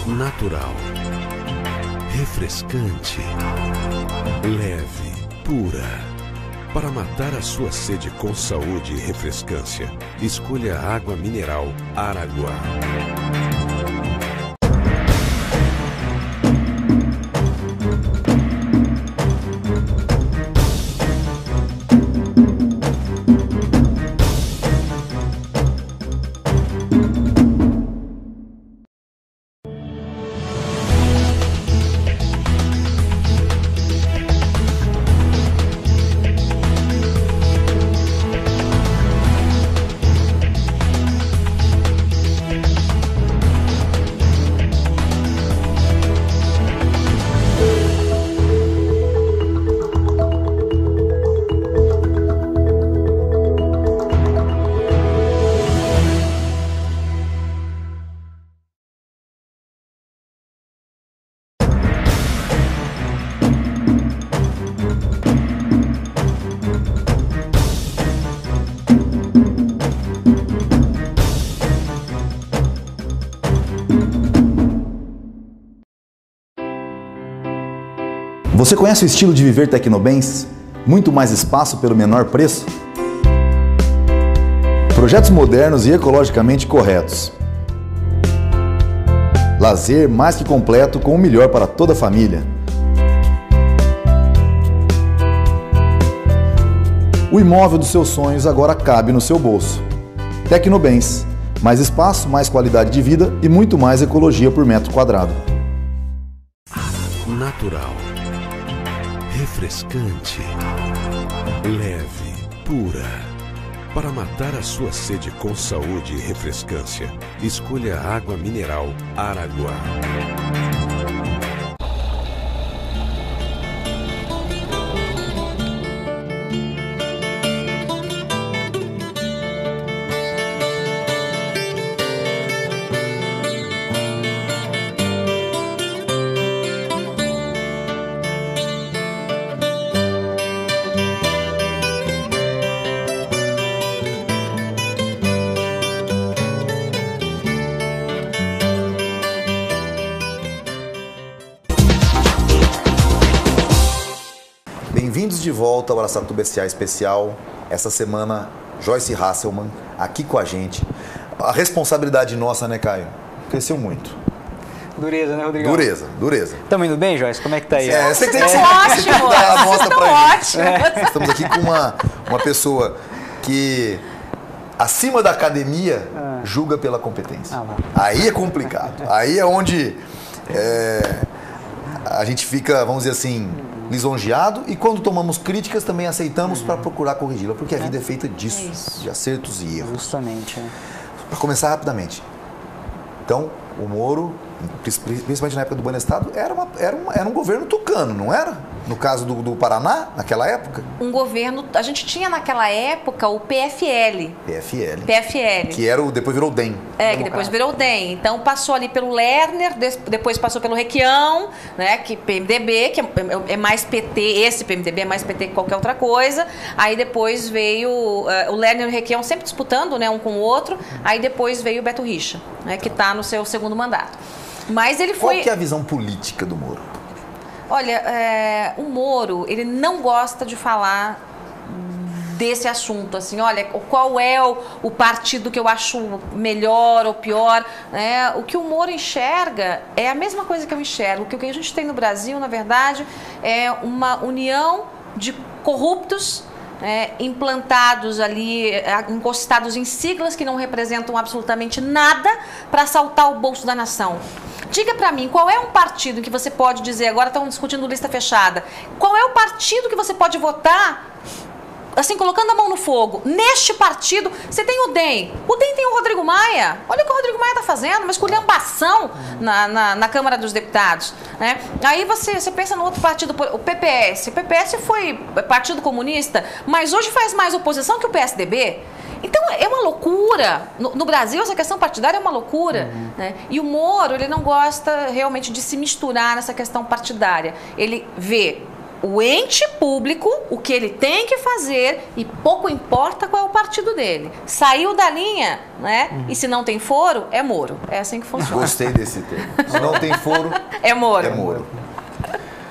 Natural, refrescante, leve, pura. Para matar a sua sede com saúde e refrescância, escolha a água mineral Araguá. Você conhece o estilo de viver Tecnobens? Muito mais espaço pelo menor preço? Projetos modernos e ecologicamente corretos. Lazer mais que completo com o melhor para toda a família. O imóvel dos seus sonhos agora cabe no seu bolso. Tecnobens. Mais espaço, mais qualidade de vida e muito mais ecologia por metro quadrado. Natural, refrescante, leve, pura. Para matar a sua sede com saúde e refrescância, escolha a água mineral Araguá. Bem-vindos de volta ao Araçatuba S.A. Especial. Essa semana, Joyce Hasselman aqui com a gente. A responsabilidade nossa, né, Caio? Cresceu muito. Dureza, né, Rodrigo? Dureza. Estamos indo bem, Joyce? Como é que tá aí? Você tem que ótimo, dar a mostra pra gente. Ótimo. Estamos aqui com uma pessoa que, acima da academia, julga pela competência. Aí é complicado. Aí é onde a gente fica, vamos dizer assim, lisonjeado, e quando tomamos críticas também aceitamos para procurar corrigi-la, porque a vida é feita disso, de acertos e erros. Justamente. Para começar rapidamente, Então, o Moro, principalmente na época do Banestado, era um governo tucano, não era? No caso do Paraná, naquela época? Um governo... A gente tinha naquela época o PFL. PFL. Que depois virou o DEM. Que depois virou o DEM. Então passou ali pelo Lerner, depois passou pelo Requião, né, que PMDB, que é mais PT, esse PMDB é mais PT que qualquer outra coisa. Aí depois veio o Lerner e o Requião sempre disputando, né, um com o outro. Aí depois veio o Beto Richa, né, que está no seu segundo mandato. Mas ele foi... Qual que é a visão política do Moro? Olha, o Moro, ele não gosta de falar desse assunto, assim, olha, qual é o partido que eu acho melhor ou pior, né? O que o Moro enxerga é a mesma coisa que eu enxergo. O que a gente tem no Brasil, na verdade, é uma união de corruptos, implantados ali, encostados em siglas que não representam absolutamente nada para assaltar o bolso da nação. Diga para mim, qual é um partido que você pode dizer, agora estão discutindo lista fechada, qual é o partido que você pode votar, assim, colocando a mão no fogo? Neste partido, você tem o DEM tem o Rodrigo Maia, olha o que o Rodrigo Maia está fazendo, uma esculhambação na Câmara dos Deputados, né? Aí você pensa no outro partido, o PPS foi Partido Comunista, mas hoje faz mais oposição que o PSDB. Então, é uma loucura. No Brasil, essa questão partidária é uma loucura. Né? E o Moro, ele não gosta realmente de se misturar nessa questão partidária. Ele vê o ente público, o que ele tem que fazer, e pouco importa qual é o partido dele. Saiu da linha, né? E se não tem foro, é Moro. É assim que funciona. Gostei desse termo. Se não tem foro, é Moro. É Moro.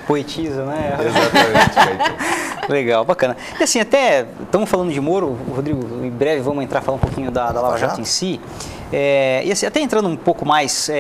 Poetiza, né? Exatamente. Legal, bacana. E assim, até estamos falando de Moro, Rodrigo, em breve vamos entrar falar um pouquinho da Lava Jato em si. E assim, até entrando um pouco mais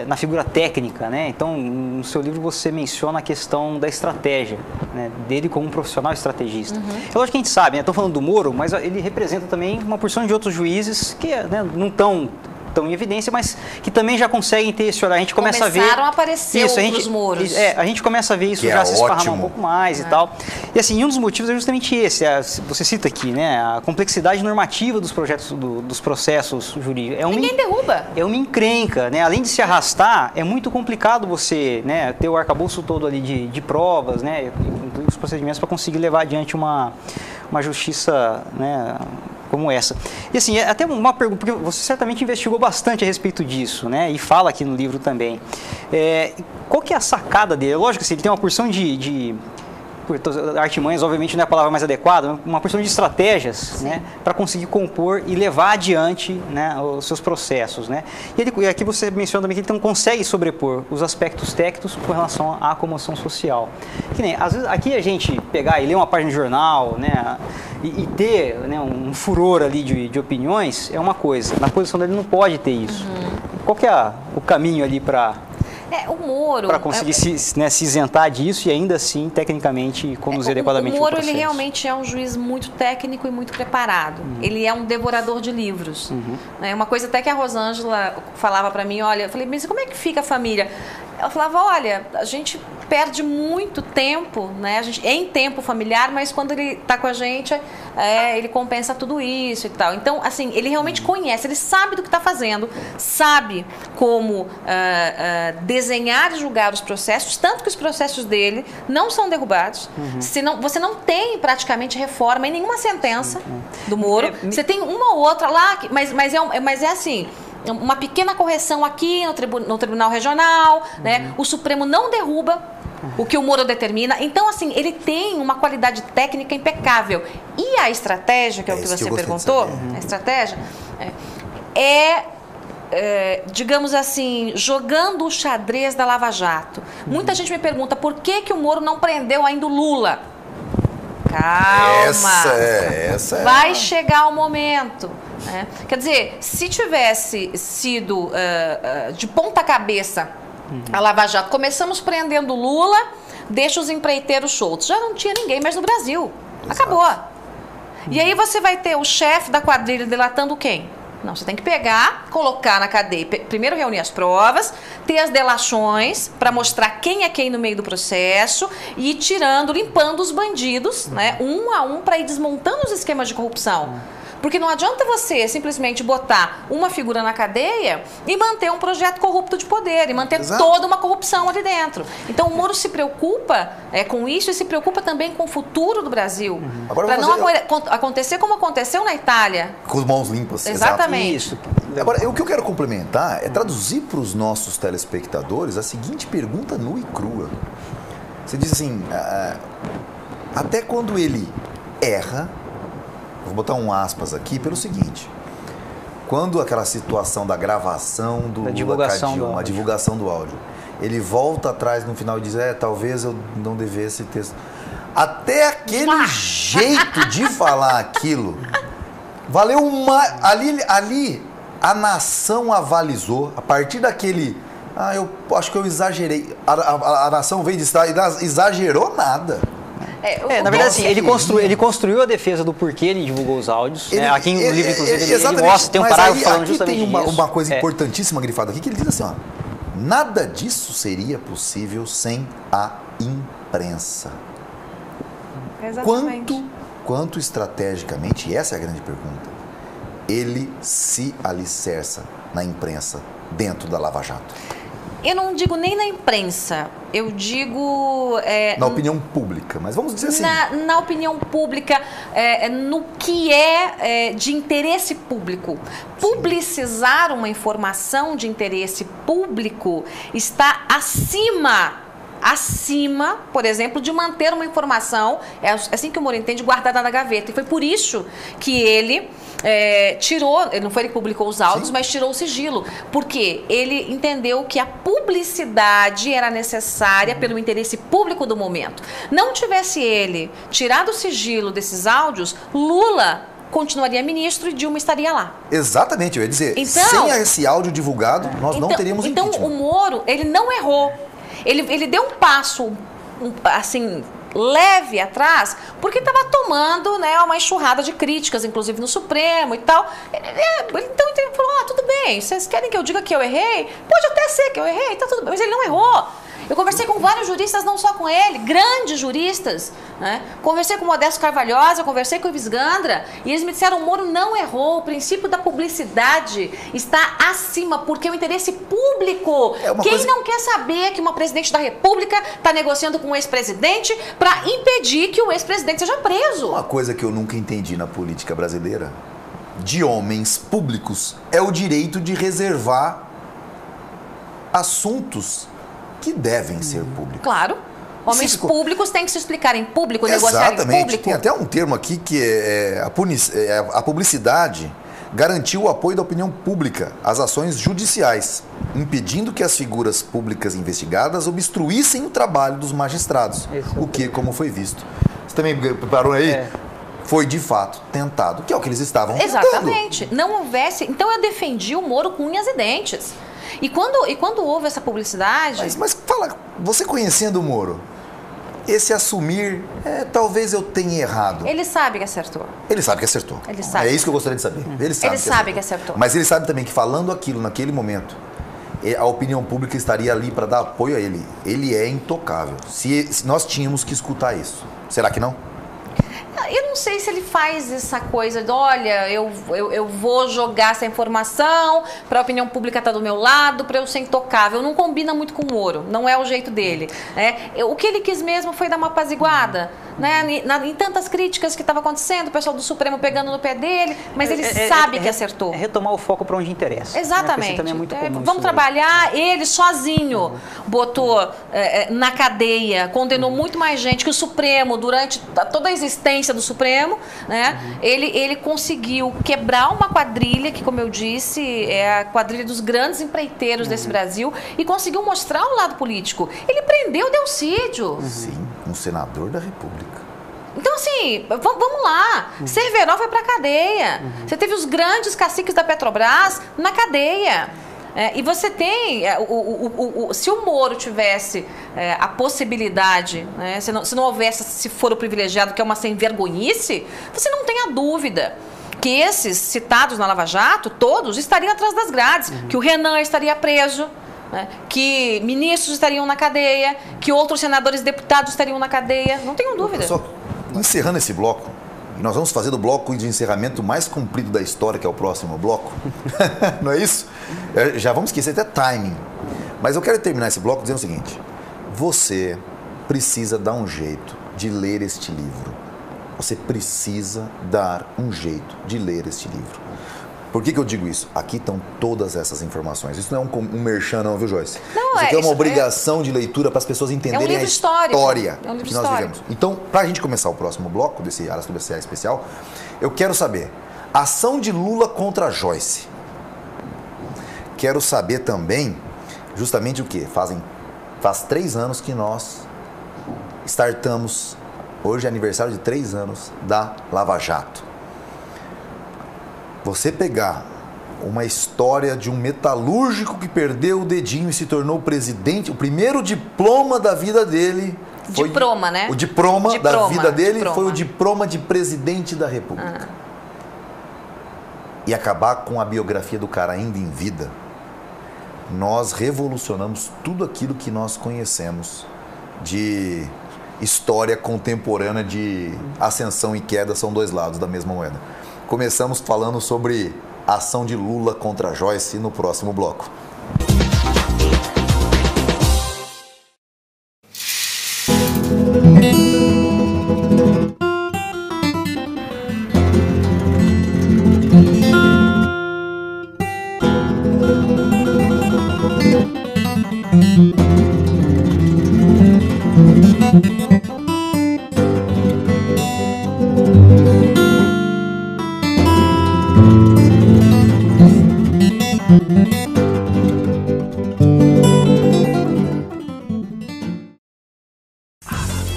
na figura técnica, né? Então, no seu livro você menciona a questão da estratégia, né? Dele como um profissional estrategista. É lógico que a gente sabe, né? Estou falando do Moro, mas ele representa também uma porção de outros juízes que, né, não estão em evidência, mas que também já conseguem ter esse olhar. A gente começa a ver... Começaram a aparecer outros Moros. A gente começa a ver isso que já se esparramar um pouco mais e tal. E assim, um dos motivos é justamente esse, você cita aqui, né? A complexidade normativa dos projetos, dos processos jurídicos. Ninguém derruba. É uma encrenca, né? Além de se arrastar, é muito complicado você, né, ter o arcabouço todo ali de provas, né? E os procedimentos para conseguir levar adiante uma justiça, né, como essa. E assim, até uma pergunta, porque você certamente investigou bastante a respeito disso, né? E fala aqui no livro também. Qual que é a sacada dele? Lógico que assim, ele tem uma porção de artimanhas, obviamente não é a palavra mais adequada, uma porção de estratégias, né, para conseguir compor e levar adiante, né, os seus processos, né? E aqui você menciona também que ele então consegue sobrepor os aspectos técnicos com relação à comoção social. Que nem, às vezes, aqui a gente pegar e ler uma página de jornal, né, e ter, né, um furor ali de opiniões é uma coisa. Na posição dele não pode ter isso. Qual que é o caminho ali para... o Moro... Para conseguir se isentar disso e ainda assim, tecnicamente, conduzir adequadamente o processo. O Moro, ele realmente é um juiz muito técnico e muito preparado. Ele é um devorador de livros. Uma coisa até que a Rosângela falava para mim, olha, eu falei, mas como é que fica a família? Ela falava, olha, a gente perde muito tempo, né? A gente, em tempo familiar, mas quando ele está com a gente, ele compensa tudo isso e tal. Então, assim, ele realmente conhece, ele sabe do que está fazendo, sabe como desenhar e julgar os processos, tanto que os processos dele não são derrubados. Senão, você não tem praticamente reforma em nenhuma sentença do Moro. Você tem uma ou outra lá, mas é assim... Uma pequena correção aqui no Tribunal Regional, né? O Supremo não derruba o que o Moro determina. Então, assim, ele tem uma qualidade técnica impecável. E a estratégia, que é o que você perguntou, a estratégia digamos assim, jogando o xadrez da Lava Jato. Muita gente me pergunta por que o Moro não prendeu ainda o Lula. Calma. Essa vai chegar o momento. Quer dizer, se tivesse sido de ponta cabeça a Lava Jato, começamos prendendo Lula, deixa os empreiteiros soltos. Já não tinha ninguém mais no Brasil. Acabou. E aí você vai ter o chefe da quadrilha delatando quem? Não, você tem que pegar, colocar na cadeia, primeiro reunir as provas, ter as delações para mostrar quem é quem no meio do processo e ir limpando os bandidos, né, um a um, para ir desmontando os esquemas de corrupção. Porque não adianta você simplesmente botar uma figura na cadeia e manter um projeto corrupto de poder, e manter toda uma corrupção ali dentro. Então o Moro se preocupa com isso e se preocupa também com o futuro do Brasil. Para não acontecer como aconteceu na Itália. Com as mãos limpas. Exatamente. Isso. Agora, o que eu quero complementar é traduzir para os nossos telespectadores a seguinte pergunta nua e crua. Você diz assim, até quando ele erra, vou botar um aspas aqui pelo seguinte, quando aquela situação da gravação do Lula Cadilho, a divulgação do áudio, ele volta atrás no final e diz, talvez eu não devesse ter... Até aquele jeito de falar aquilo, valeu uma... Ali a nação avalizou, a partir daquele... eu acho que eu exagerei. A nação veio de estar e exagerou nada. Na verdade, assim, ele construiu a defesa do porquê ele divulgou os áudios. Aqui no livro, inclusive, ele mostra, tem um parágrafo falando justamente disso. Tem uma coisa importantíssima grifada aqui, que ele diz assim, nada disso seria possível sem a imprensa. Exatamente. Quanto estrategicamente, e essa é a grande pergunta, ele se alicerça na imprensa dentro da Lava Jato? Eu não digo nem na imprensa, eu digo... na opinião pública, mas vamos dizer assim... Na opinião pública, no que é de interesse público. Sim. Publicizar uma informação de interesse público está acima, por exemplo, de manter uma informação, é assim que o Moro entende, guardada na gaveta. E foi por isso que ele tirou, não foi ele que publicou os áudios, mas tirou o sigilo. Porque ele entendeu que a publicidade era necessária pelo interesse público do momento. Não tivesse ele tirado o sigilo desses áudios, Lula continuaria ministro e Dilma estaria lá. Exatamente, eu ia dizer, sem esse áudio divulgado, nós não teríamos impeachment. Então o Moro, ele não errou. Ele deu um passo, assim, leve atrás, porque estava tomando, uma enxurrada de críticas, inclusive no Supremo e tal. Então ele falou, tudo bem, vocês querem que eu diga que eu errei? Pode até ser que eu errei, tá tudo bem, mas ele não errou. Eu conversei com vários juristas, não só com ele, grandes juristas, né? Conversei com o Modesto Carvalhosa, conversei com o Ives Gandra, e eles me disseram, o Moro não errou, o princípio da publicidade está acima, porque é o interesse público. Quem não quer saber que uma presidente da República está negociando com um ex-presidente para impedir que o ex-presidente seja preso? Uma coisa que eu nunca entendi na política brasileira, de homens públicos, é o direito de reservar assuntos que devem ser públicos. Claro. Homens públicos têm que se explicar em público, negociar em público. Tem até um termo aqui que a publicidade garantiu o apoio da opinião pública às ações judiciais, impedindo que as figuras públicas investigadas obstruíssem o trabalho dos magistrados. O que, como foi visto. Você também parou aí? Foi de fato tentado, que é o que eles estavam tentando. Exatamente. Não houvesse... Então eu defendi o Moro com unhas e dentes. E quando houve essa publicidade... Mas fala, você conhecendo o Moro, esse assumir, talvez eu tenha errado. Ele sabe que acertou. Ele sabe que acertou. Ele sabe. É isso que eu gostaria de saber. Ele sabe que acertou. Mas ele sabe também que falando aquilo naquele momento, a opinião pública estaria ali para dar apoio a ele. Ele é intocável. Se nós tínhamos que escutar isso. Será que não? Eu não sei se ele faz essa coisa de, olha, eu vou jogar essa informação para a opinião pública estar do meu lado, para eu ser intocável. Não combina muito com o Moro, não é o jeito dele. O que ele quis mesmo foi dar uma apaziguada, em tantas críticas que estava acontecendo, o pessoal do Supremo pegando no pé dele, mas ele sabe que acertou. Retomar o foco para onde interessa. Exatamente. Também é muito comum vamos trabalhar, ele sozinho botou na cadeia, condenou muito mais gente que o Supremo, durante toda a existência do Supremo, ele conseguiu quebrar uma quadrilha, que, como eu disse, é a quadrilha dos grandes empreiteiros desse Brasil, e conseguiu mostrar o lado político. Ele prendeu o Delcídio. Sim, um senador da República. Então, assim, vamos lá. Cerveró foi para a cadeia. Você teve os grandes caciques da Petrobras na cadeia. E você tem, se o Moro tivesse a possibilidade, se não houvesse esse foro privilegiado, que é uma sem-vergonhice, você não tem a dúvida que esses citados na Lava Jato, todos, estariam atrás das grades, que o Renan estaria preso, que ministros estariam na cadeia, que outros senadores e deputados estariam na cadeia, não tenho dúvida. Só encerrando esse bloco, E nós vamos fazer do bloco de encerramento mais comprido da história, que é o próximo bloco. Não é isso? Já vamos esquecer até timing. Mas eu quero terminar esse bloco dizendo o seguinte. Você precisa dar um jeito de ler este livro. Você precisa dar um jeito de ler este livro. Por que eu digo isso? Aqui estão todas essas informações. Isso não é um merchan não, viu, Joyce? Não, isso aqui é uma obrigação de leitura para as pessoas entenderem a história que nós vivemos. Então, para a gente começar o próximo bloco desse Araçatuba S.A. especial, eu quero saber, ação de Lula contra Joyce. Quero saber também, justamente o quê? Faz 3 anos que nós startamos, hoje é aniversário de 3 anos da Lava Jato. Você pegar uma história de um metalúrgico que perdeu o dedinho e se tornou presidente, o primeiro diploma da vida dele... Diploma, né? O diploma da vida dele foi o diploma de presidente da República. E acabar com a biografia do cara ainda em vida, nós revolucionamos tudo aquilo que nós conhecemos de história contemporânea de ascensão e queda, são 2 lados da mesma moeda. Começamos falando sobre a ação de Lula contra Joyce no próximo bloco.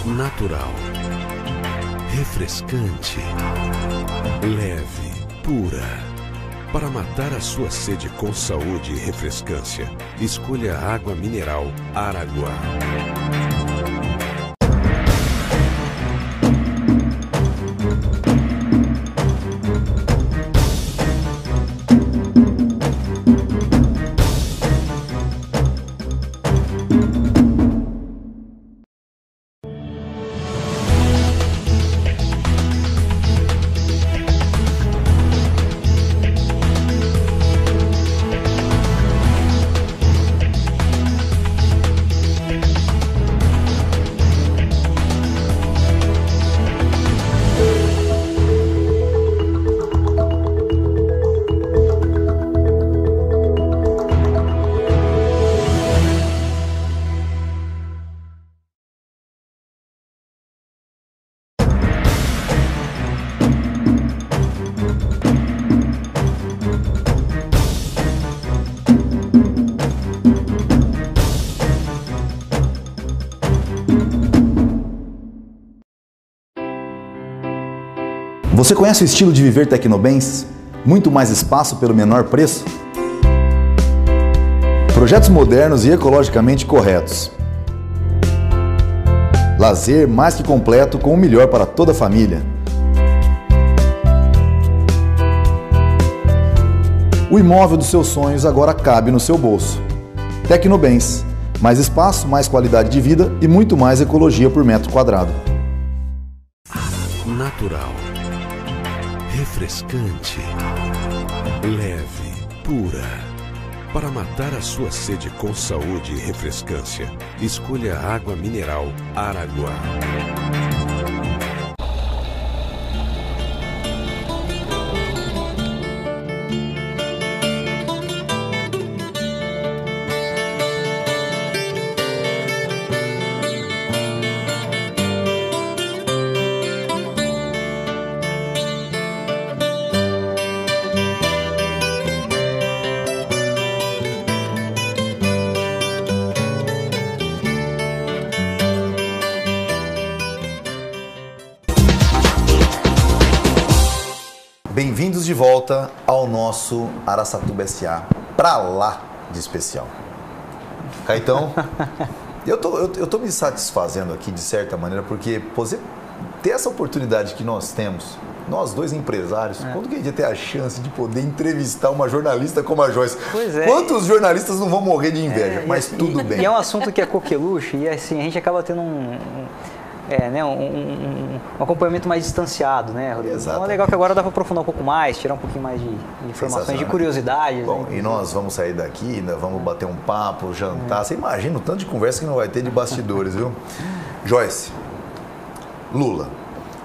Natural, refrescante, leve, pura. Para matar a sua sede com saúde e refrescância, escolha a água mineral Araguá. Você conhece o estilo de viver Tecnobens? Muito mais espaço pelo menor preço? Projetos modernos e ecologicamente corretos. Lazer mais que completo com o melhor para toda a família. O imóvel dos seus sonhos agora cabe no seu bolso. Tecnobens. Mais espaço, mais qualidade de vida e muito mais ecologia por metro quadrado. Natural, refrescante, leve, pura. Para matar a sua sede com saúde e refrescância, escolha a água mineral Araguá. Bem-vindos de volta ao nosso Araçatuba S.A. pra lá de especial. Caetão, eu tô me satisfazendo aqui de certa maneira, porque você ter essa oportunidade que nós temos, nós dois empresários, quando que a gente ia ter a chance de poder entrevistar uma jornalista como a Joyce? Pois é. Quantos jornalistas não vão morrer de inveja? Mas tudo bem. E é um assunto que é coqueluche e assim, a gente acaba tendo né, um acompanhamento mais distanciado, né, Rodrigo? Exato. Então é legal que agora dá para aprofundar um pouco mais, tirar um pouquinho mais de informações, de curiosidades. Bom, né? E nós vamos sair daqui, ainda vamos bater um papo, jantar. Você imagina o tanto de conversa que não vai ter de bastidores, viu? Joyce, Lula,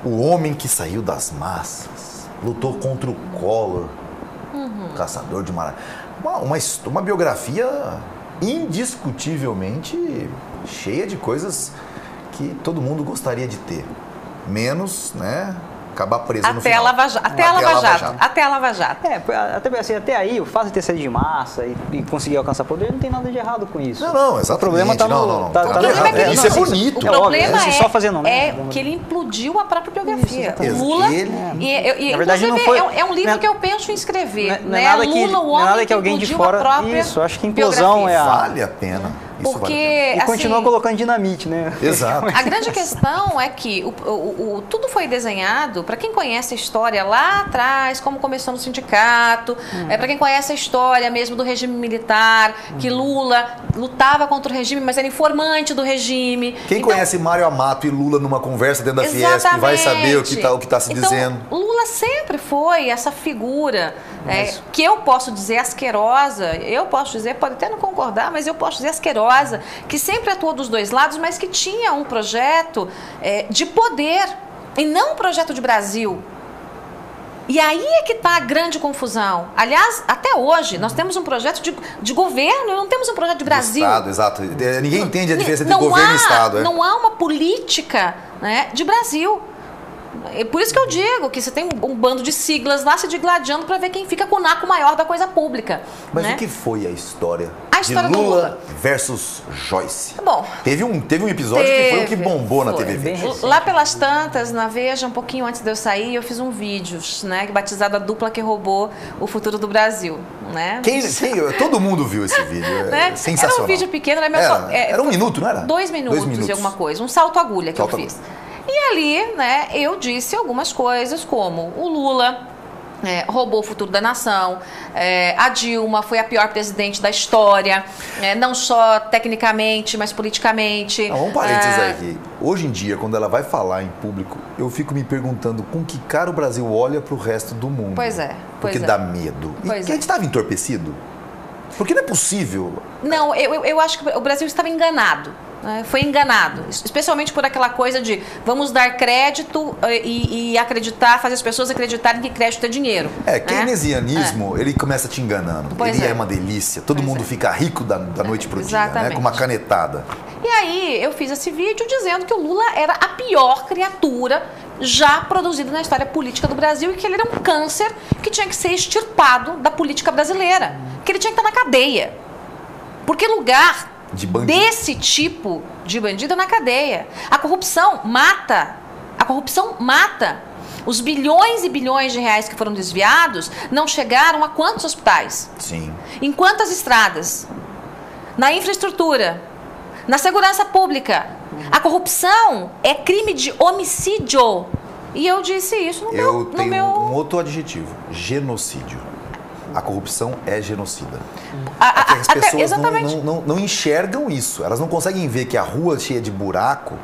o homem que saiu das massas, lutou contra o Collor, caçador de maravilha. Uma biografia indiscutivelmente cheia de coisas que todo mundo gostaria de ter. Menos, né? Acabar preso no final. Até a Lava Jato. Até aí, o fato de ter saído de massa e conseguir alcançar poder, não tem nada de errado com isso. Não, exatamente. O problema está no... Isso é bonito. O problema só fazendo, é que ele implodiu a própria biografia. Isso, Lula, na verdade, não foi, é um livro que eu penso em escrever. Não é nada que, Lula, o homem nada que alguém de fora... Isso, acho que implosão é a... Vale a pena. Porque, e continua colocando dinamite, né? Exato. A grande questão é que tudo foi desenhado, para quem conhece a história lá atrás, como começou no sindicato, para quem conhece a história mesmo do regime militar, que Lula lutava contra o regime, mas era informante do regime. Quem conhece Mário Amato e Lula numa conversa dentro da Fiesp vai saber o que está se dizendo. Lula sempre foi essa figura que eu posso dizer asquerosa, pode até não concordar, mas eu posso dizer asquerosa, que sempre atuou dos dois lados, mas que tinha um projeto de poder e não um projeto de Brasil. E aí é que está a grande confusão. Aliás, até hoje, nós temos um projeto de governo e não temos um projeto de Brasil. Estado, exato. Ninguém entende a diferença entre governo e Estado. Não há uma política, né, de Brasil. É por isso que eu digo que você tem um bando de siglas lá se digladiando para ver quem fica com o naco maior da coisa pública. Mas né? o que foi a história de Lula versus Joyce? Bom, teve um episódio que foi o que bombou na TV Veja. Lá pelas tantas, na Veja, um pouquinho antes de eu sair, eu fiz um vídeo, né, batizado A Dupla que Roubou o Futuro do Brasil. Né? Todo mundo viu esse vídeo, né? Sensacional. Era um vídeo pequeno, era 1 minuto, não era? 2 minutos e alguma coisa, um salto-agulha que eu fiz. E ali, né, eu disse algumas coisas como o Lula roubou o futuro da nação, a Dilma foi a pior presidente da história, não só tecnicamente, mas politicamente. Não, um parênteses aqui. Hoje em dia, quando ela vai falar em público, eu fico me perguntando com que cara o Brasil olha para o resto do mundo. Pois é. Porque dá medo. E a gente estava entorpecido? Porque não é possível. Não, eu acho que o Brasil estava enganado. Foi enganado, especialmente por aquela coisa de vamos dar crédito e acreditar, fazer as pessoas acreditarem que crédito é dinheiro. Keynesianismo, ele começa te enganando. Ele é uma delícia, todo mundo fica rico da noite pro dia, né? Com uma canetada. E aí eu fiz esse vídeo dizendo que o Lula era a pior criatura já produzida na história política do Brasil e que ele era um câncer que tinha que ser extirpado da política brasileira, que ele tinha que estar na cadeia. Porque lugar desse tipo de bandido na cadeia. A corrupção mata. A corrupção mata. Os bilhões e bilhões de reais que foram desviados não chegaram a quantos hospitais? Sim. Em quantas estradas? Na infraestrutura? Na segurança pública? A corrupção é crime de homicídio. E eu disse isso no meu... Eu tenho um outro adjetivo. Genocídio. A corrupção é genocida. As pessoas não enxergam isso. Elas não conseguem ver que a rua cheia de buraco...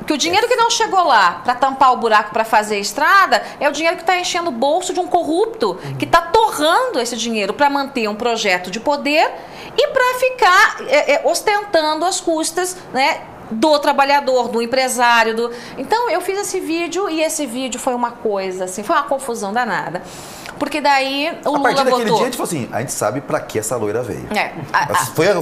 Que o dinheiro que não chegou lá para tampar o buraco para fazer a estrada é o dinheiro que está enchendo o bolso de um corrupto que está torrando esse dinheiro para manter um projeto de poder e para ficar ostentando as custas, né, do trabalhador, do empresário. Então eu fiz esse vídeo e esse vídeo foi uma coisa assim, foi uma confusão danada. Porque daí o Lula botou... A partir daquele dia a gente falou assim, a gente sabe pra que essa loira veio.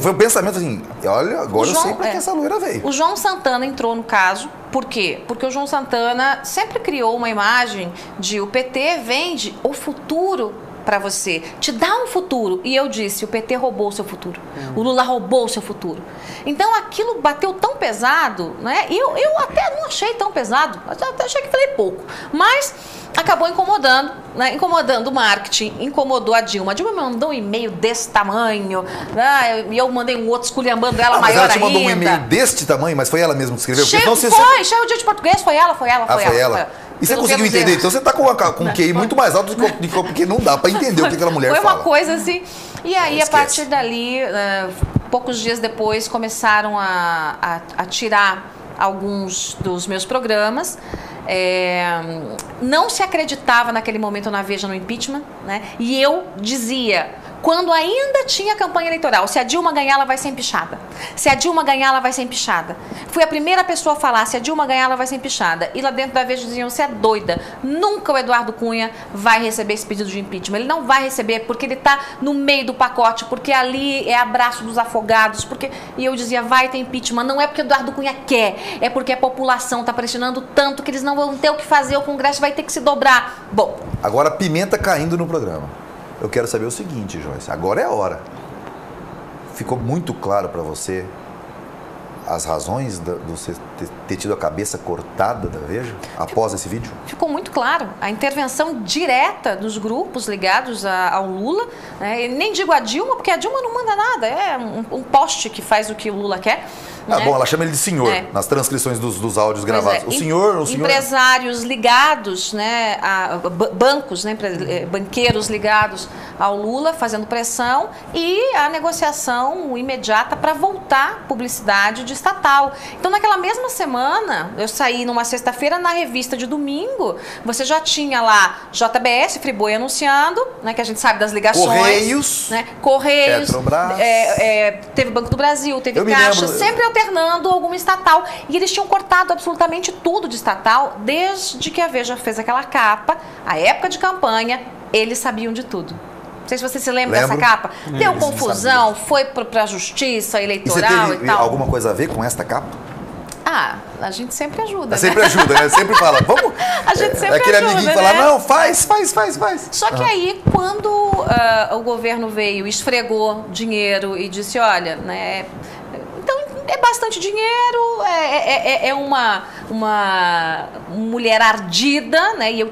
Foi o pensamento assim, olha, agora eu sei pra que essa loira veio. O João Santana entrou no caso, por quê? Porque o João Santana sempre criou uma imagem de o PT vende o futuro para você, te dá um futuro. E eu disse, o PT roubou o seu futuro. O Lula roubou o seu futuro. Então aquilo bateu tão pesado, né? E eu até não achei tão pesado, até achei que falei pouco. Mas acabou incomodando, né? Incomodando o marketing, incomodou a Dilma. A Dilma me mandou um e-mail desse tamanho, né? E eu mandei um outro esculhambando ela maior ainda. Ela te mandou um e-mail desse tamanho, mas foi ela mesma que escreveu? Cheio de dia português, foi ela. E você conseguiu entender? Então você tá com um QI muito mais alto do que porque não dá pra entender o que aquela mulher fala. Foi uma coisa assim. E aí, a partir dali, poucos dias depois, começaram a tirar alguns dos meus programas. Não se acreditava naquele momento na Veja no impeachment, né? E eu dizia, quando ainda tinha campanha eleitoral, se a Dilma ganhar, ela vai ser empichada. Se a Dilma ganhar, ela vai ser empichada. Fui a primeira pessoa a falar, se a Dilma ganhar, ela vai ser empichada. E lá dentro da Veja diziam, você é doida. Nunca o Eduardo Cunha vai receber esse pedido de impeachment. Ele não vai receber porque ele está no meio do pacote, porque ali é abraço dos afogados. E eu dizia, vai ter impeachment. Não é porque o Eduardo Cunha quer, é porque a população está pressionando tanto que eles não vão ter o que fazer, o Congresso vai ter que se dobrar. Bom. Agora, pimenta caindo no programa. Eu quero saber o seguinte, Joyce, agora é a hora. Ficou muito claro para você as razões de você ter tido a cabeça cortada da Veja após esse vídeo? Ficou muito claro. A intervenção direta dos grupos ligados ao Lula, né? Nem digo a Dilma, porque a Dilma não manda nada, é um poste que faz o que o Lula quer. Bom, ela chama ele de senhor nas transcrições dos áudios gravados. O senhor... Empresários ligados, né, a bancos, né, banqueiros ligados ao Lula, fazendo pressão, e a negociação imediata para voltar publicidade de estatal. Então, naquela mesma semana, eu saí numa sexta-feira, na revista de domingo, você já tinha lá JBS, Friboi anunciando, né, que a gente sabe das ligações. Correios. Né, Correios. Petrobras. Teve Banco do Brasil, teve Caixa, sempre alternando alguma estatal. E eles tinham cortado absolutamente tudo de estatal desde que a Veja fez aquela capa. A época de campanha, eles sabiam de tudo. Não sei se você se lembra dessa capa. Deu confusão, foi para a justiça eleitoral e tal. Alguma coisa a ver com esta capa? A gente sempre ajuda. Sempre ajuda, né? Sempre fala, vamos. A gente sempre aquele ajuda, amiguinho né? fala, não, faz. Só que aí, quando o governo veio, esfregou dinheiro e disse, olha, né? Então, é bastante dinheiro, é uma mulher ardida, né? E eu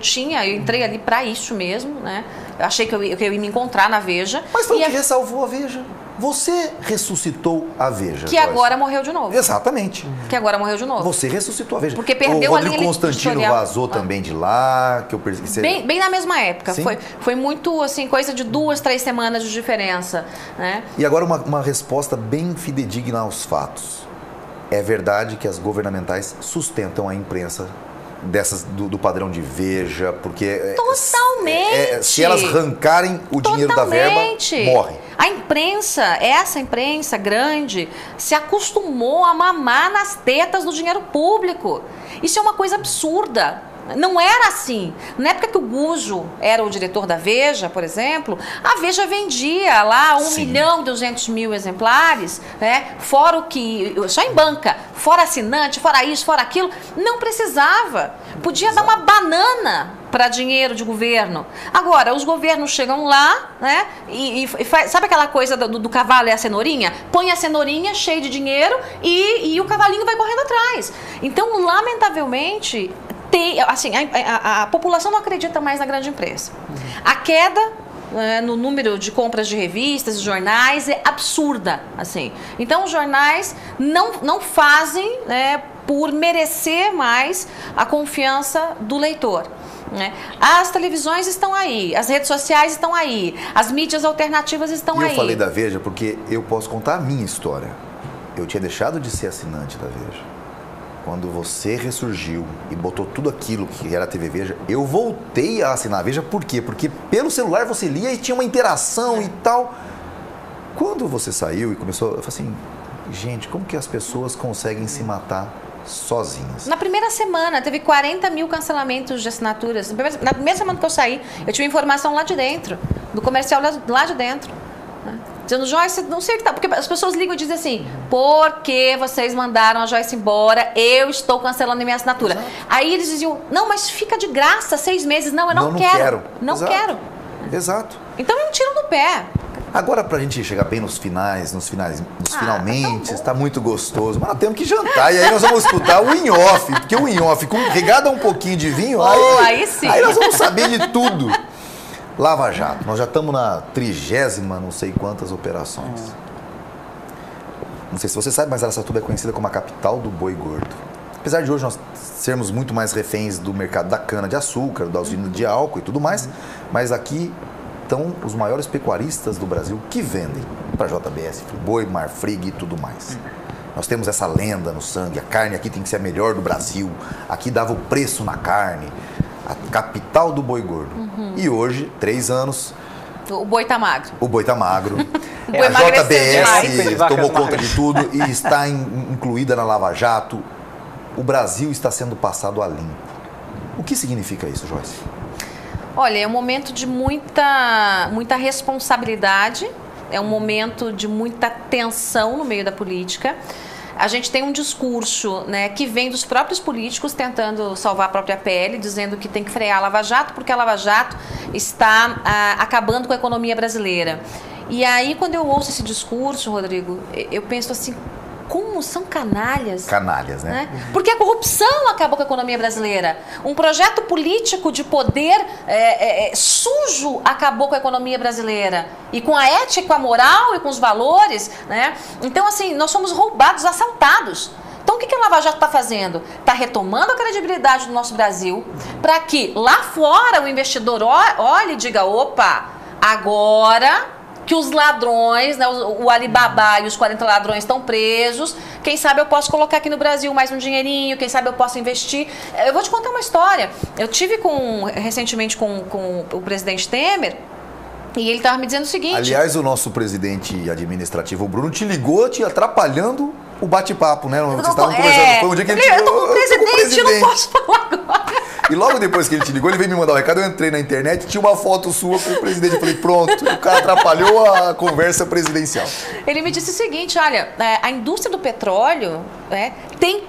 entrei ali para isso mesmo, né? Eu achei que eu ia me encontrar na Veja. Mas foi o que ressalvou a Veja. Você ressuscitou a Veja. Que agora morreu de novo. Exatamente. Que agora morreu de novo. Você ressuscitou a Veja. Porque perdeu a linha editorial. O Rodrigo Constantino vazou também de lá. Que eu percebi. Bem na mesma época. Foi muito, assim, coisa de 2, 3 semanas de diferença. Né? E agora uma resposta bem fidedigna aos fatos. É verdade que as governamentais sustentam a imprensa do padrão de Veja, porque... Totalmente! Se elas arrancarem o dinheiro da verba, morre. A imprensa, essa imprensa grande, se acostumou a mamar nas tetas do dinheiro público. Isso é uma coisa absurda. Não era assim. Na época que o Gujo era o diretor da Veja, por exemplo, a Veja vendia lá 1.200.000 exemplares, né? Fora o que... Só em banca. Fora assinante, fora isso, fora aquilo. Não precisava. Podia dar uma banana para dinheiro de governo. Agora, os governos chegam lá, né? E sabe aquela coisa do cavalo e a cenourinha? Põe a cenourinha cheia de dinheiro e o cavalinho vai correndo atrás. Então, lamentavelmente... a população não acredita mais na grande imprensa. A queda no número de compras de revistas e jornais é absurda. Assim. Então, os jornais não fazem, né, por merecer mais a confiança do leitor. Né? As televisões estão aí, as redes sociais estão aí, as mídias alternativas estão aí. Eu falei da Veja porque eu posso contar a minha história. Eu tinha deixado de ser assinante da Veja. Quando você ressurgiu e botou tudo aquilo que era a TV Veja, eu voltei a assinar a Veja. Por quê? Porque pelo celular você lia e tinha uma interação e tal. Quando você saiu e começou, eu falei assim, gente, como que as pessoas conseguem se matar sozinhas? Na primeira semana, teve 40.000 cancelamentos de assinaturas. Na primeira semana que eu saí, eu tive informação lá de dentro, do comercial lá de dentro. Dizendo, Joyce, não sei o que tá. Porque as pessoas ligam e dizem assim, por que vocês mandaram a Joyce embora? Eu estou cancelando a minha assinatura. Exato. Aí eles diziam, não, mas fica de graça 6 meses. Não, eu não quero. Não Exato. Quero. Exato. Então é um tiro no pé. Agora, pra gente chegar bem nos finalmente, está muito gostoso. Mas nós temos que jantar. E aí nós vamos escutar o in-off. Porque o in-off, regado a um pouquinho de vinho, aí sim. Aí nós vamos saber de tudo. Lava Jato, nós já estamos na 30ª, não sei quantas operações. Não sei se você sabe, mas Araçatuba é conhecida como a capital do boi gordo. Apesar de hoje nós sermos muito mais reféns do mercado da cana-de-açúcar, da usina de álcool e tudo mais, mas aqui estão os maiores pecuaristas do Brasil que vendem para JBS, Friboi, Marfrig e tudo mais. Nós temos essa lenda no sangue, a carne aqui tem que ser a melhor do Brasil, aqui dava o preço na carne, a capital do boi gordo. E hoje, 3 anos... O boi tá magro. O boi tá magro. A JBS tomou conta de tudo e está incluída na Lava Jato. O Brasil está sendo passado a limpo. O que significa isso, Joyce? Olha, é um momento de muita responsabilidade, é um momento de muita tensão no meio da política. A gente tem um discurso, né, que vem dos próprios políticos tentando salvar a própria pele, dizendo que tem que frear a Lava Jato, porque a Lava Jato está acabando com a economia brasileira. E aí, quando eu ouço esse discurso, Rodrigo, eu penso assim, como são canalhas. Canalhas, né? Porque a corrupção acabou com a economia brasileira. Um projeto político de poder sujo acabou com a economia brasileira. E com a ética, com a moral e com os valores, né? Então, assim, nós somos roubados, assaltados. Então, o que a Lava Jato está fazendo? Está retomando a credibilidade do nosso Brasil para que lá fora o investidor olhe e diga, opa, agora... que os ladrões, né, o Alibaba e os 40 ladrões estão presos, quem sabe eu posso colocar aqui no Brasil mais um dinheirinho, quem sabe eu posso investir. Eu vou te contar uma história. Eu tive recentemente com o presidente Temer e ele estava me dizendo o seguinte... Aliás, o nosso presidente administrativo, o Bruno, te ligou te atrapalhando o bate-papo, né? Vocês estavam conversando, foi um dia que ele te ligou. Eu tô com o presidente, não posso falar agora. E logo depois que ele te ligou, ele veio me mandar um recado, eu entrei na internet, tinha uma foto sua com o presidente, eu falei, pronto, o cara atrapalhou a conversa presidencial. Ele me disse o seguinte, olha, a indústria do petróleo tem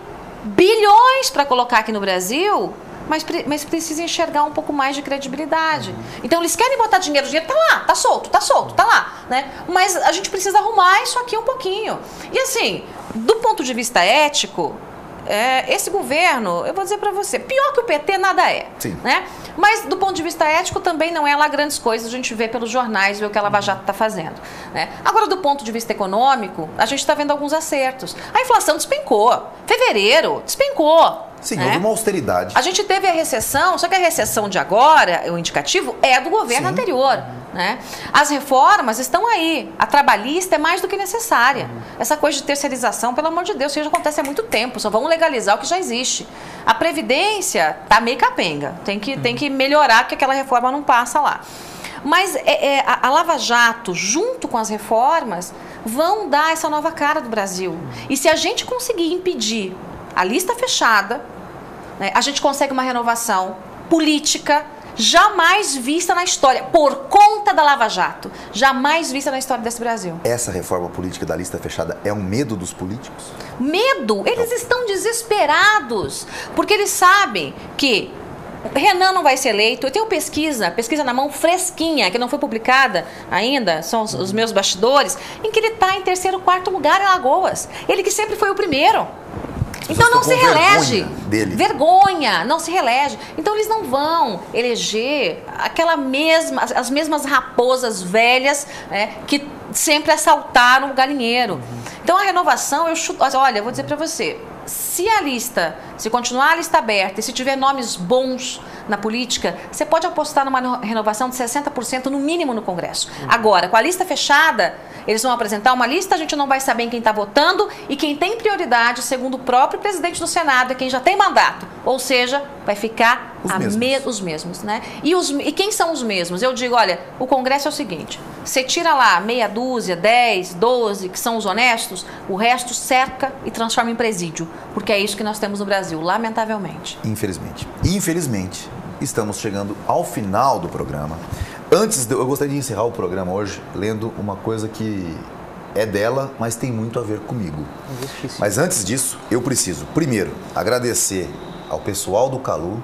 bilhões para colocar aqui no Brasil, mas precisa enxergar um pouco mais de credibilidade. Então eles querem botar dinheiro, o dinheiro tá lá, tá solto, tá lá, né? Mas a gente precisa arrumar isso aqui um pouquinho. E assim, do ponto de vista ético, esse governo, eu vou dizer para você, pior que o PT nada é. Sim. Né? Mas do ponto de vista ético também não é lá grandes coisas, a gente vê pelos jornais, vê o que a Lava Jato está fazendo. Né? Agora, do ponto de vista econômico, a gente está vendo alguns acertos. A inflação despencou, fevereiro despencou. Sim, houve uma austeridade. A gente teve a recessão, só que a recessão de agora, o indicativo, é do governo anterior. Né? As reformas estão aí. A trabalhista é mais do que necessária. Essa coisa de terceirização, pelo amor de Deus, isso já acontece há muito tempo. Só vamos legalizar o que já existe. A Previdência está meio capenga. Tem que melhorar, porque aquela reforma não passa lá. Mas a Lava Jato, junto com as reformas, vão dar essa nova cara do Brasil. E se a gente conseguir impedir a lista fechada, né, a gente consegue uma renovação política jamais vista na história, por conta da Lava Jato, jamais vista na história desse Brasil. Essa reforma política da lista fechada é um medo dos políticos? Medo? Eles estão desesperados, porque eles sabem que Renan não vai ser eleito. Eu tenho pesquisa na mão fresquinha, que não foi publicada ainda, são os meus bastidores, em que ele está em 3º, 4º lugar em Alagoas. Ele que sempre foi o primeiro. Então não se reelege. Vergonha, não se reelege. Então eles não vão eleger as mesmas raposas velhas que sempre assaltaram o galinheiro. Então a renovação, olha, eu vou dizer para você, se continuar a lista aberta e se tiver nomes bons na política, você pode apostar numa renovação de 60% no mínimo no Congresso. Agora, com a lista fechada, eles vão apresentar uma lista, a gente não vai saber quem está votando e quem tem prioridade, segundo o próprio presidente do Senado, é quem já tem mandato. Ou seja, vai ficar os mesmos. Né? E quem são os mesmos? Eu digo, olha, o Congresso é o seguinte, você tira lá meia dúzia, 10, 12, que são os honestos, o resto cerca e transforma em presídio. Porque é isso que nós temos no Brasil, lamentavelmente. Infelizmente, estamos chegando ao final do programa. Eu gostaria de encerrar o programa hoje lendo uma coisa que é dela, mas tem muito a ver comigo. Mas antes disso, eu preciso, primeiro, agradecer ao pessoal do Calu,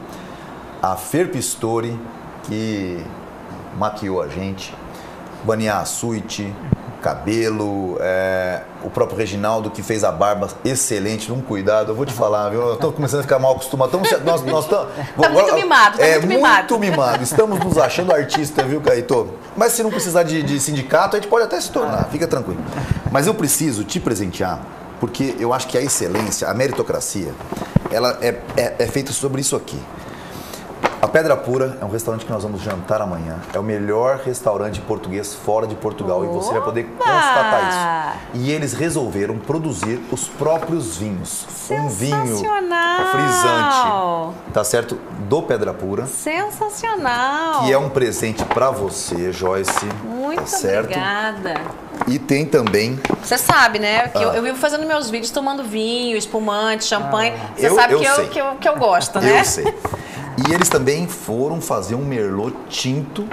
a Fer Pistori, que maquiou a gente, Bania Suite, cabelo, o próprio Reginaldo, que fez a barba excelente, num cuidado, eu vou te falar, viu? Eu estou começando a ficar mal acostumado. Tá muito mimado, muito mimado. Estamos nos achando artista, viu, Caetô? Mas se não precisar de sindicato, a gente pode até se tornar, fica tranquilo. Mas eu preciso te presentear, porque eu acho que a excelência, a meritocracia, ela é feita sobre isso aqui. Pedra Pura é um restaurante que nós vamos jantar amanhã. É o melhor restaurante português fora de Portugal. E você vai poder constatar isso. E eles resolveram produzir os próprios vinhos. Um vinho frisante, tá certo? Do Pedra Pura. Sensacional! Que é um presente para você, Joyce. Muito tá certo? Obrigada. E tem também... Você sabe, né? Que eu vivo fazendo meus vídeos tomando vinho, espumante, champanhe. Você sabe que eu gosto, né? Eu sei. E eles também foram fazer um merlot tinto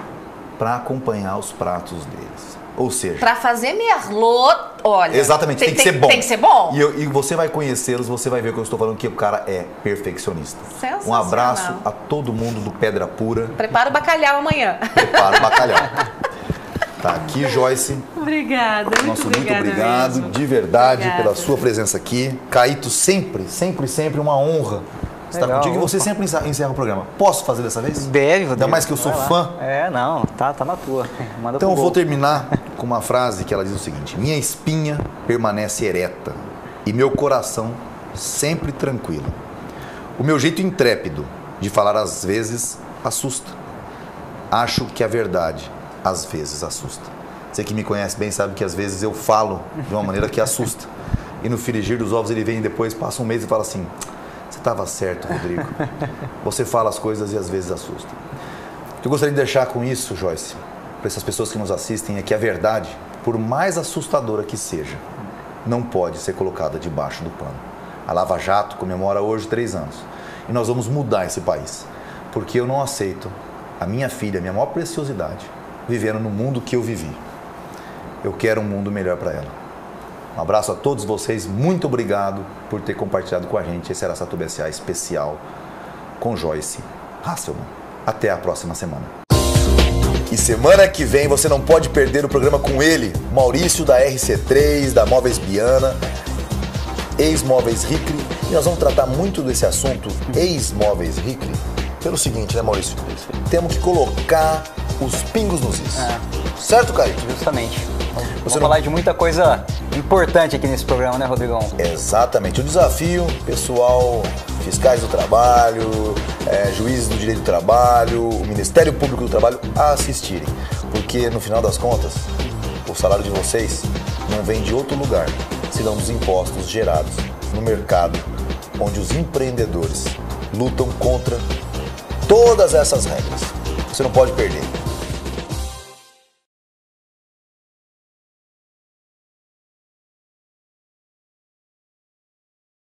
para acompanhar os pratos deles. Ou seja... Para fazer merlot, olha... Exatamente, tem que ser bom. Tem que ser bom. E você vai conhecê-los, você vai ver que eu estou falando que o cara é perfeccionista. Sensacional. Um abraço a todo mundo do Pedra Pura. Prepara o bacalhau amanhã. Prepara o bacalhau. Tá aqui, Joyce. Obrigada, muito obrigado mesmo. De verdade pela sua presença aqui. Caíto, sempre uma honra estar contigo. E você sempre encerra o programa. Posso fazer dessa vez? Deve, Rodrigo. Ainda mais que eu sou fã. Não, tá na tua. Manda então eu vou terminar com uma frase que ela diz o seguinte: minha espinha permanece ereta e meu coração sempre tranquilo. O meu jeito intrépido de falar às vezes assusta. Acho que a verdade às vezes assusta. Você que me conhece bem sabe que às vezes eu falo de uma maneira que assusta. E no frigir dos ovos ele vem depois, passa um mês e fala assim: você estava certo, Rodrigo. Você fala as coisas e às vezes assusta. O que eu gostaria de deixar com isso, Joyce, para essas pessoas que nos assistem, é que a verdade, por mais assustadora que seja, não pode ser colocada debaixo do pano. A Lava Jato comemora hoje 3 anos. E nós vamos mudar esse país. Porque eu não aceito a minha filha, a minha maior preciosidade, vivendo no mundo que eu vivi. Eu quero um mundo melhor para ela. Um abraço a todos vocês, muito obrigado por ter compartilhado com a gente esse Araçatuba SA especial com Joyce Hasselman. Até a próxima semana. E semana que vem você não pode perder o programa com ele, Maurício da RC3, da Móveis Biana, ex-Móveis Ricli. E nós vamos tratar muito desse assunto, ex-Móveis Ricli, pelo seguinte, né, Maurício? Temos que colocar os pingos nos is. Certo, Caio? Justamente. Vamos falar de muita coisa importante aqui nesse programa, né, Rodrigão? Exatamente. O desafio, pessoal, fiscais do trabalho, juízes do direito do trabalho, o Ministério Público do Trabalho, a assistirem. Porque, no final das contas, o salário de vocês não vem de outro lugar, senão dos impostos gerados no mercado, onde os empreendedores lutam contra todas essas regras. Você não pode perder.